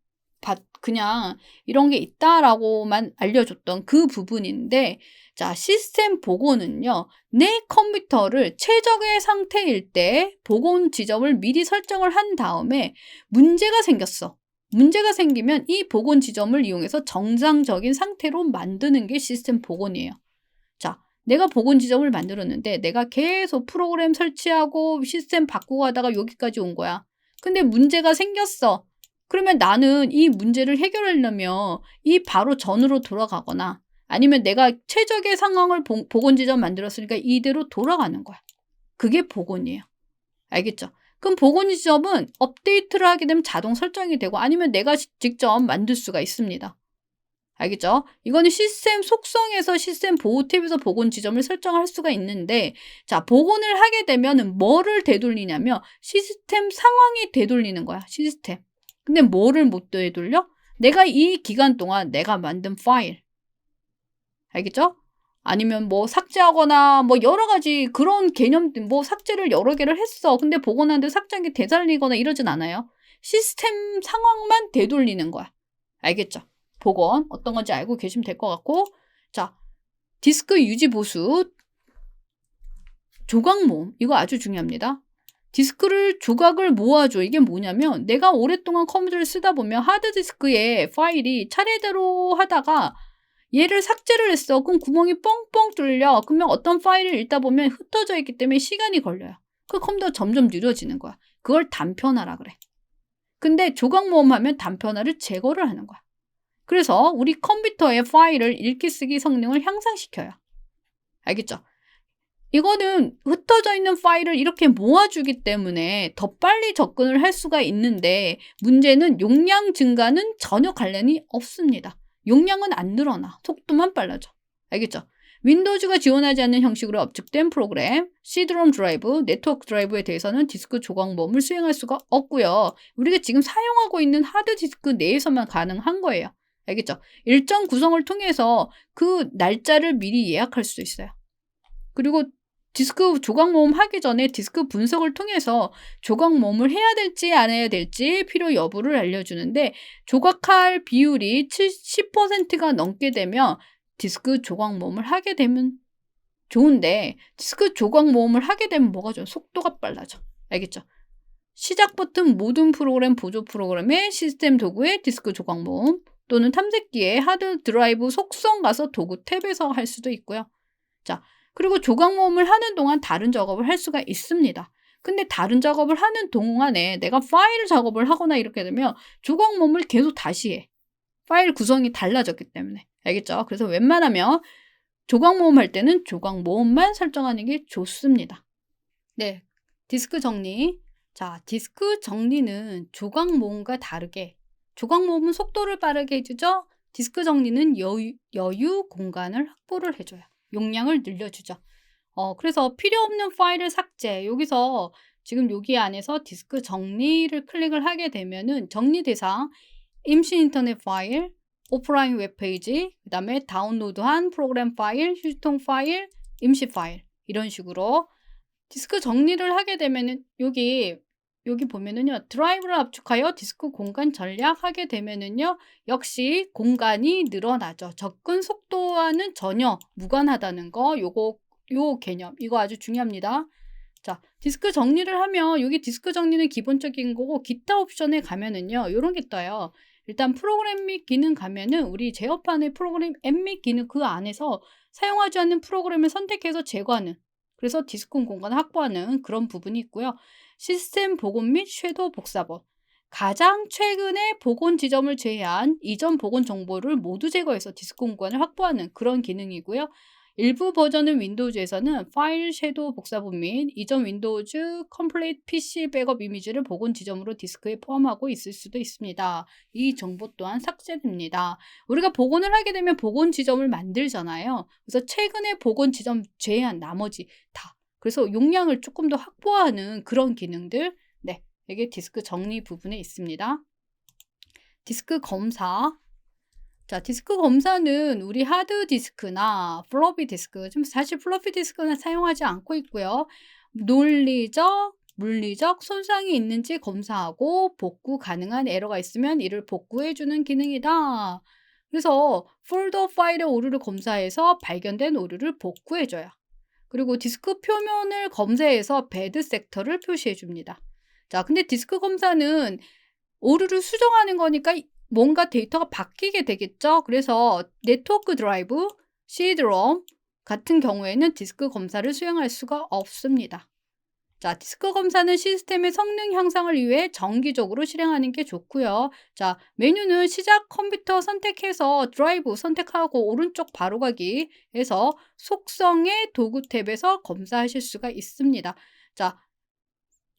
그냥 이런 게 있다라고만 알려줬던 그 부분인데 자, 시스템 복원은요. 내 컴퓨터를 최적의 상태일 때 복원 지점을 미리 설정을 한 다음에 문제가 생겼어. 문제가 생기면 이 복원 지점을 이용해서 정상적인 상태로 만드는 게 시스템 복원이에요. 자, 내가 복원 지점을 만들었는데 내가 계속 프로그램 설치하고 시스템 바꾸고 하다가 여기까지 온 거야. 근데 문제가 생겼어. 그러면 나는 이 문제를 해결하려면 이 바로 전으로 돌아가거나 아니면 내가 최적의 상황을 복원 지점 만들었으니까 이대로 돌아가는 거야. 그게 복원이에요. 알겠죠? 그럼 복원 지점은 업데이트를 하게 되면 자동 설정이 되고 아니면 내가 직접 만들 수가 있습니다. 알겠죠? 이거는 시스템 속성에서 시스템 보호 탭에서 복원 지점을 설정할 수가 있는데 자, 복원을 하게 되면 뭐를 되돌리냐면 시스템 상황이 되돌리는 거야. 시스템. 근데 뭐를 못 되돌려? 내가 이 기간 동안 내가 만든 파일. 알겠죠? 아니면 삭제하거나 여러 가지 그런 개념들 삭제를 여러 개를 했어. 근데 복원하는데 삭제한 게 되살리거나 이러진 않아요. 시스템 상황만 되돌리는 거야. 알겠죠? 복원 어떤 건지 알고 계시면 될 것 같고 자, 디스크 유지 보수 조각 모음 이거 아주 중요합니다. 디스크를 조각을 모아줘. 이게 뭐냐면 내가 오랫동안 컴퓨터를 쓰다 보면 하드디스크에 파일이 차례대로 하다가 얘를 삭제를 했어. 그럼 구멍이 뻥뻥 뚫려. 그러면 어떤 파일을 읽다 보면 흩어져 있기 때문에 시간이 걸려요. 그 컴퓨터가 점점 느려지는 거야. 그걸 단편화라 그래. 근데 조각 모음하면 단편화를 제거를 하는 거야. 그래서 우리 컴퓨터의 파일을 읽기 쓰기 성능을 향상시켜요. 알겠죠? 이거는 흩어져 있는 파일을 이렇게 모아주기 때문에 더 빨리 접근을 할 수가 있는데 문제는 용량 증가는 전혀 관련이 없습니다. 용량은 안 늘어나. 속도만 빨라져. 알겠죠? 윈도우즈가 지원하지 않는 형식으로 압축된 프로그램, CD-ROM 드라이브, 네트워크 드라이브에 대해서는 디스크 조각 모음을 수행할 수가 없고요. 우리가 지금 사용하고 있는 하드디스크 내에서만 가능한 거예요. 알겠죠? 일정 구성을 통해서 그 날짜를 미리 예약할 수 있어요. 그리고 디스크 조각 모음 하기 전에 디스크 분석을 통해서 조각 모음을 해야 될지 안 해야 될지 필요 여부를 알려주는데 조각할 비율이 70%가 넘게 되면 디스크 조각 모음을 하게 되면 좋은데 디스크 조각 모음을 하게 되면 뭐가 좋아? 속도가 빨라져. 알겠죠? 시작 버튼 모든 프로그램 보조 프로그램의 시스템 도구의 디스크 조각 모음 또는 탐색기의 하드 드라이브 속성 가서 도구 탭에서 할 수도 있고요. 자, 그리고 조각 모음을 하는 동안 다른 작업을 할 수가 있습니다. 근데 다른 작업을 하는 동안에 내가 파일 작업을 하거나 이렇게 되면 조각 모음을 계속 다시 해. 파일 구성이 달라졌기 때문에. 알겠죠? 그래서 웬만하면 조각 모음 할 때는 조각 모음만 설정하는 게 좋습니다. 네, 디스크 정리. 자, 디스크 정리는 조각 모음과 다르게 조각 모음은 속도를 빠르게 해주죠? 디스크 정리는 여유 공간을 확보를 해줘요. 용량을 늘려주죠. 그래서 필요 없는 파일을 삭제. 여기서 지금 여기 안에서 디스크 정리를 클릭을 하게 되면은 정리 대상, 임시 인터넷 파일, 오프라인 웹페이지, 그 다음에 다운로드한 프로그램 파일, 휴지통 파일, 임시 파일 이런 식으로 디스크 정리를 하게 되면은 여기 보면은요, 드라이브를 압축하여 디스크 공간 전략하게 되면은요, 역시 공간이 늘어나죠. 접근 속도와는 전혀 무관하다는 거, 요 개념, 이거 아주 중요합니다. 자, 디스크 정리를 하면 여기 디스크 정리는 기본적인 거고 기타 옵션에 가면은요, 요런 게 떠요. 일단 프로그램 및 기능 가면은 우리 제어판의 프로그램 앱 및 기능 그 안에서 사용하지 않는 프로그램을 선택해서 제거하는, 그래서 디스크 공간을 확보하는 그런 부분이 있고요. 시스템 복원 및 섀도우 복사본. 가장 최근에 복원 지점을 제외한 이전 복원 정보를 모두 제거해서 디스크 공간을 확보하는 그런 기능이고요. 일부 버전의 윈도우즈에서는 파일 섀도우 복사본 및 이전 윈도우즈 컴플리트 PC 백업 이미지를 복원 지점으로 디스크에 포함하고 있을 수도 있습니다. 이 정보 또한 삭제됩니다. 우리가 복원을 하게 되면 복원 지점을 만들잖아요. 그래서 최근에 복원 지점 제외한 나머지 다, 그래서 용량을 조금 더 확보하는 그런 기능들, 네, 이게 디스크 정리 부분에 있습니다. 디스크 검사. 자, 디스크 검사는 우리 하드 디스크나 플로피 디스크, 좀 사실 플로피 디스크는 사용하지 않고 있고요. 논리적, 물리적 손상이 있는지 검사하고 복구 가능한 에러가 있으면 이를 복구해주는 기능이다. 그래서 폴더 파일의 오류를 검사해서 발견된 오류를 복구해줘요. 그리고 디스크 표면을 검사해서 배드 섹터를 표시해줍니다. 자, 근데 디스크 검사는 오류를 수정하는 거니까 뭔가 데이터가 바뀌게 되겠죠. 그래서 네트워크 드라이브, CD롬 같은 경우에는 디스크 검사를 수행할 수가 없습니다. 자, 디스크 검사는 시스템의 성능 향상을 위해 정기적으로 실행하는 게 좋고요. 자, 메뉴는 시작 컴퓨터 선택해서 드라이브 선택하고 오른쪽 바로가기 해서 속성의 도구 탭에서 검사하실 수가 있습니다. 자,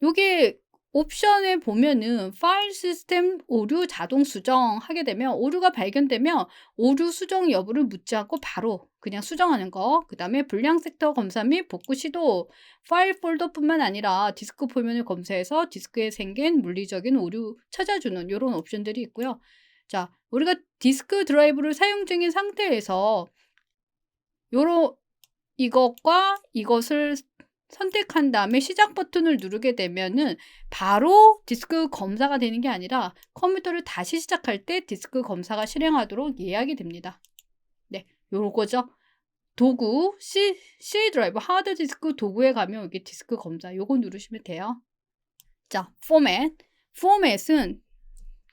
요게 옵션에 보면은 파일 시스템 오류 자동 수정 하게 되면 오류가 발견되면 오류 수정 여부를 묻지 않고 바로 그냥 수정하는 거. 그 다음에 불량 섹터 검사 및 복구 시도. 파일 폴더뿐만 아니라 디스크 표면을 검사해서 디스크에 생긴 물리적인 오류 찾아주는 이런 옵션들이 있고요. 자, 우리가 디스크 드라이브를 사용 중인 상태에서 이것과 이것을 선택한 다음에 시작 버튼을 누르게 되면은 바로 디스크 검사가 되는 게 아니라 컴퓨터를 다시 시작할 때 디스크 검사가 실행하도록 예약이 됩니다. 네, 요거죠. 도구, C 드라이브, 하드 디스크 도구에 가면 여기 디스크 검사 요거 누르시면 돼요. 자, 포맷은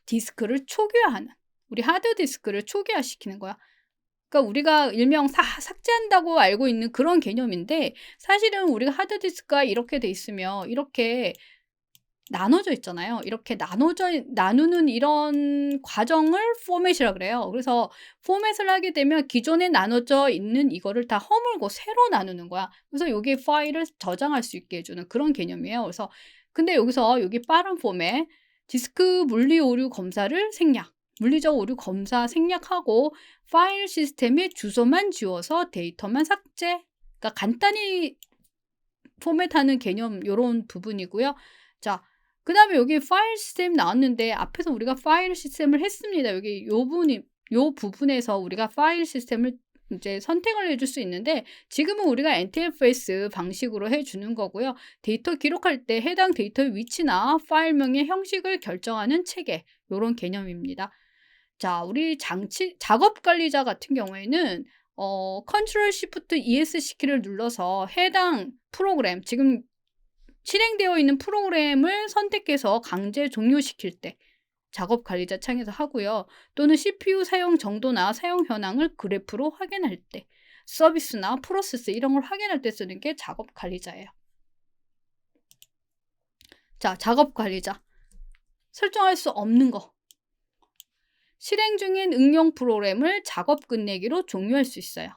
디스크를 초기화하는, 우리 하드 디스크를 초기화시키는 거야. 그러니까 우리가 일명 삭제한다고 알고 있는 그런 개념인데, 사실은 우리가 하드디스크가 이렇게 돼 있으면 이렇게 나눠져 있잖아요. 이렇게 나누는 이런 과정을 포맷이라 그래요. 그래서 포맷을 하게 되면 기존에 나눠져 있는 이거를 다 허물고 새로 나누는 거야. 그래서 여기 파일을 저장할 수 있게 해주는 그런 개념이에요. 그래서 근데 여기서 여기 빠른 포맷, 디스크 물리 오류 검사를 생략, 물리적 오류 검사 생략하고 파일 시스템의 주소만 지워서 데이터만 삭제. 그러니까 간단히 포맷하는 개념 요런 부분이고요. 자, 그 다음에 여기 파일 시스템 나왔는데 앞에서 우리가 파일 시스템을 했습니다. 여기 요 부분에서 우리가 파일 시스템을 이제 선택을 해줄 수 있는데, 지금은 우리가 NTFS 방식으로 해주는 거고요. 데이터 기록할 때 해당 데이터의 위치나 파일명의 형식을 결정하는 체계, 요런 개념입니다. 자, 우리 작업 관리자 같은 경우에는 컨트롤 시프트 ESC 키를 눌러서 해당 프로그램, 지금 실행되어 있는 프로그램을 선택해서 강제 종료시킬 때 작업 관리자 창에서 하고요. 또는 CPU 사용 정도나 사용 현황을 그래프로 확인할 때, 서비스나 프로세스 이런 걸 확인할 때 쓰는 게 작업 관리자예요. 자, 작업 관리자. 설정할 수 없는 거. 실행 중인 응용 프로그램을 작업 끝내기로 종료할 수 있어요.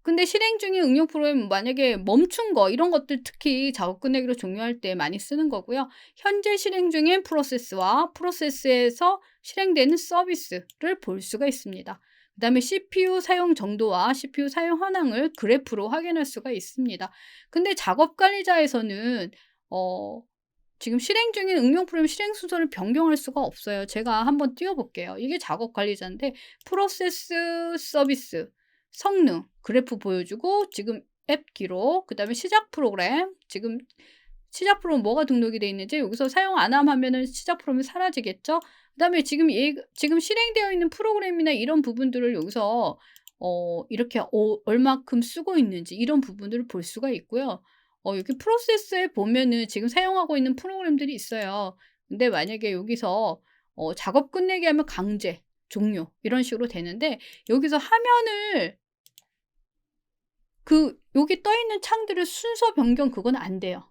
근데 실행 중인 응용 프로그램 만약에 멈춘 거 이런 것들 특히 작업 끝내기로 종료할 때 많이 쓰는 거고요. 현재 실행 중인 프로세스와 프로세스에서 실행되는 서비스를 볼 수가 있습니다. 그다음에 CPU 사용 정도와 CPU 사용 현황을 그래프로 확인할 수가 있습니다. 근데 작업 관리자에서는 지금 실행 중인 응용 프로그램 실행 순서를 변경할 수가 없어요. 제가 한번 띄워 볼게요. 이게 작업 관리자인데 프로세스 서비스 성능 그래프 보여주고 지금 앱 기록 그다음에 시작 프로그램 지금 시작 프로그램 뭐가 등록이 돼 있는지 여기서 사용 안 하면은 시작 프로그램이 사라지겠죠. 그다음에 지금 실행되어 있는 프로그램이나 이런 부분들을 여기서 이렇게 얼마큼 쓰고 있는지 이런 부분들을 볼 수가 있고요. 여기 프로세스에 보면은 지금 사용하고 있는 프로그램들이 있어요. 근데 만약에 여기서 작업 끝내기 하면 강제 종료 이런 식으로 되는데 여기서 화면을 여기 떠 있는 창들을 순서 변경 그건 안 돼요.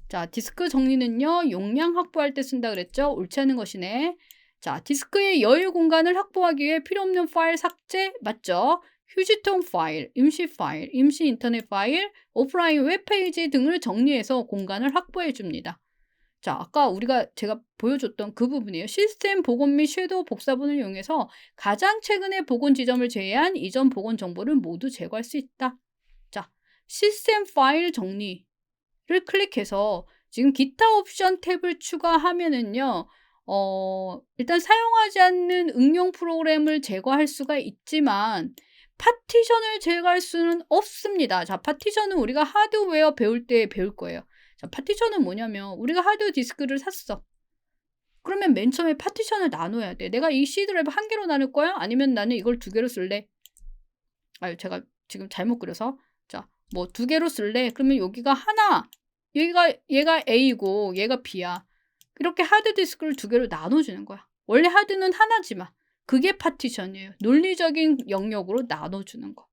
자, 디스크 정리는요. 용량 확보할 때 쓴다 그랬죠? 옳지 않은 것이네. 자, 디스크의 여유 공간을 확보하기 위해 필요 없는 파일 삭제 맞죠? 휴지통 파일, 임시 인터넷 파일, 오프라인 웹페이지 등을 정리해서 공간을 확보해 줍니다. 자, 아까 제가 보여줬던 그 부분이에요. 시스템 복원 및 섀도우 복사본을 이용해서 가장 최근의 복원 지점을 제외한 이전 복원 정보를 모두 제거할 수 있다. 자, 시스템 파일 정리를 클릭해서 지금 기타 옵션 탭을 추가하면은요. 일단 사용하지 않는 응용 프로그램을 제거할 수가 있지만 파티션을 제거할 수는 없습니다. 자, 파티션은 우리가 하드웨어 배울 때 배울 거예요. 자, 파티션은 뭐냐면 우리가 하드 디스크를 샀어. 그러면 맨 처음에 파티션을 나눠야 돼. 내가 이 C 드라이브 한 개로 나눌 거야? 아니면 나는 이걸 두 개로 쓸래? 아유, 제가 지금 잘못 그려서. 자, 뭐 두 개로 쓸래? 그러면 여기가 하나, 얘가 A고 얘가 B야. 이렇게 하드 디스크를 두 개로 나눠주는 거야. 원래 하드는 하나지만 그게 파티션이에요. 논리적인 영역으로 나눠주는 거.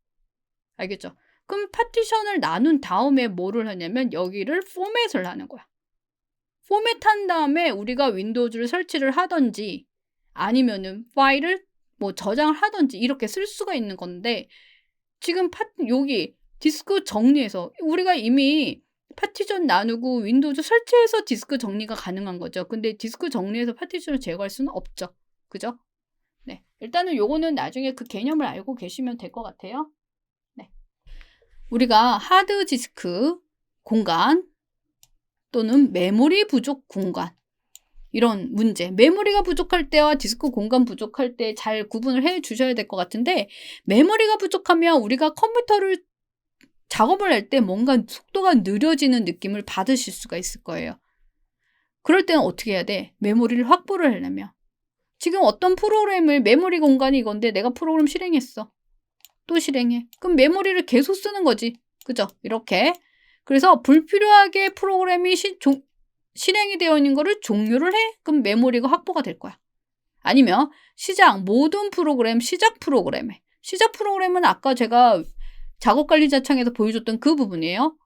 알겠죠? 그럼 파티션을 나눈 다음에 뭐를 하냐면 여기를 포맷을 하는 거야. 포맷한 다음에 우리가 윈도우즈를 설치를 하든지 아니면은 파일을 뭐 저장을 하든지 이렇게 쓸 수가 있는 건데 지금 여기 디스크 정리해서 우리가 이미 파티션 나누고 윈도우즈 설치해서 디스크 정리가 가능한 거죠. 근데 디스크 정리해서 파티션을 제거할 수는 없죠. 그죠? 네. 일단은 요거는 나중에 그 개념을 알고 계시면 될 것 같아요. 네. 우리가 하드 디스크 공간 또는 메모리 부족 공간 이런 문제 메모리가 부족할 때와 디스크 공간 부족할 때 잘 구분을 해 주셔야 될 것 같은데 메모리가 부족하면 우리가 컴퓨터를 작업을 할 때 뭔가 속도가 느려지는 느낌을 받으실 수가 있을 거예요. 그럴 때는 어떻게 해야 돼? 메모리를 확보를 하려면 지금 어떤 프로그램을 메모리 공간이 이건데 내가 프로그램 실행했어. 또 실행해. 그럼 메모리를 계속 쓰는 거지. 그죠? 이렇게. 그래서 불필요하게 프로그램이 실행이 되어 있는 거를 종료를 해. 그럼 메모리가 확보가 될 거야. 아니면 모든 프로그램, 시작 프로그램은 아까 제가 작업관리자 창에서 보여줬던 그 부분이에요.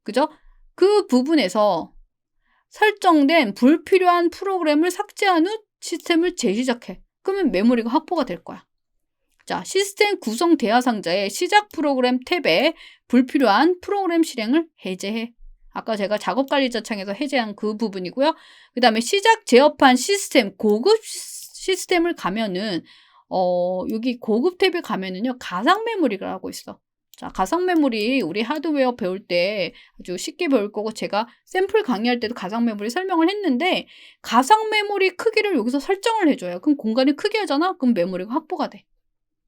그죠? 그 부분에서 설정된 불필요한 프로그램을 삭제한 후 시스템을 재시작해. 그러면 메모리가 확보가 될 거야. 자, 시스템 구성 대화 상자의 시작 프로그램 탭에 불필요한 프로그램 실행을 해제해. 아까 제가 작업관리자 창에서 해제한 그 부분이고요. 그 다음에 시작 제어판 시스템, 고급 시스템을 가면은 여기 고급 탭에 가면은요. 가상 메모리라고 있어. 자, 가상 메모리 우리 하드웨어 배울 때 아주 쉽게 배울 거고 제가 샘플 강의할 때도 가상 메모리 설명을 했는데 가상 메모리 크기를 여기서 설정을 해줘요. 그럼 공간이 크게 하잖아? 그럼 메모리가 확보가 돼.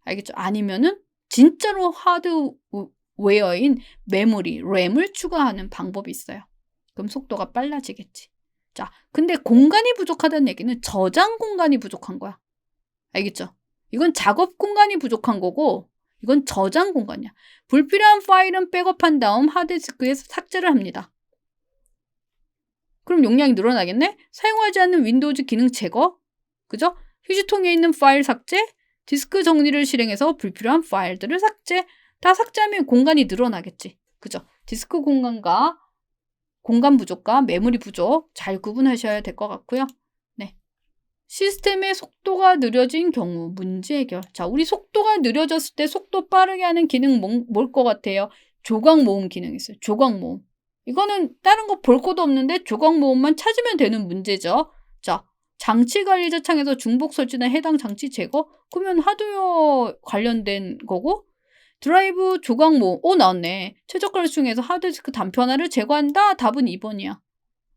알겠죠? 아니면은 진짜로 하드웨어인 메모리, 램을 추가하는 방법이 있어요. 그럼 속도가 빨라지겠지. 자, 근데 공간이 부족하다는 얘기는 저장 공간이 부족한 거야. 알겠죠? 이건 작업 공간이 부족한 거고 이건 저장 공간이야. 불필요한 파일은 백업한 다음 하드디스크에서 삭제를 합니다. 그럼 용량이 늘어나겠네? 사용하지 않는 윈도우즈 기능 제거, 그죠? 휴지통에 있는 파일 삭제, 디스크 정리를 실행해서 불필요한 파일들을 삭제. 다 삭제하면 공간이 늘어나겠지. 그죠? 디스크 공간과 공간 부족과 메모리 부족 잘 구분하셔야 될 것 같고요. 네. 시스템의 속도가 느려진 경우 문제 해결. 자, 우리 속도가 느려졌을 때 속도 빠르게 하는 기능 뭘 것 같아요? 조각 모음 기능 있어요. 조각 모음. 이거는 다른 거 볼 것도 없는데 조각 모음만 찾으면 되는 문제죠. 자, 장치 관리자 창에서 중복 설치나 해당 장치 제거? 그러면 하드웨어 관련된 거고, 드라이브 조각 모음. 나왔네. 최저가 중에서 하드디스크 단표 하나를 제거한다. 답은 2번이야.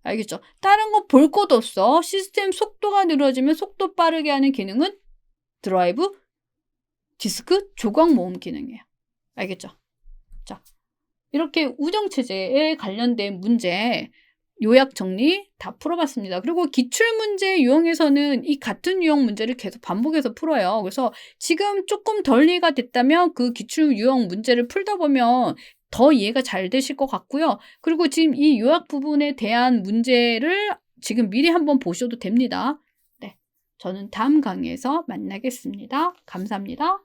알겠죠? 다른 거 볼 것도 없어. 시스템 속도가 느려지면 속도 빠르게 하는 기능은 드라이브 디스크 조각 모음 기능이에요. 알겠죠? 자, 이렇게 운영체제에 관련된 문제 요약 정리 다 풀어봤습니다. 그리고 기출문제 유형에서는 이 같은 유형 문제를 계속 반복해서 풀어요. 그래서 지금 조금 덜 이해가 됐다면 그 기출 유형 문제를 풀다 보면 더 이해가 잘 되실 것 같고요. 그리고 지금 이 요약 부분에 대한 문제를 지금 미리 한번 보셔도 됩니다. 네, 저는 다음 강의에서 만나겠습니다. 감사합니다.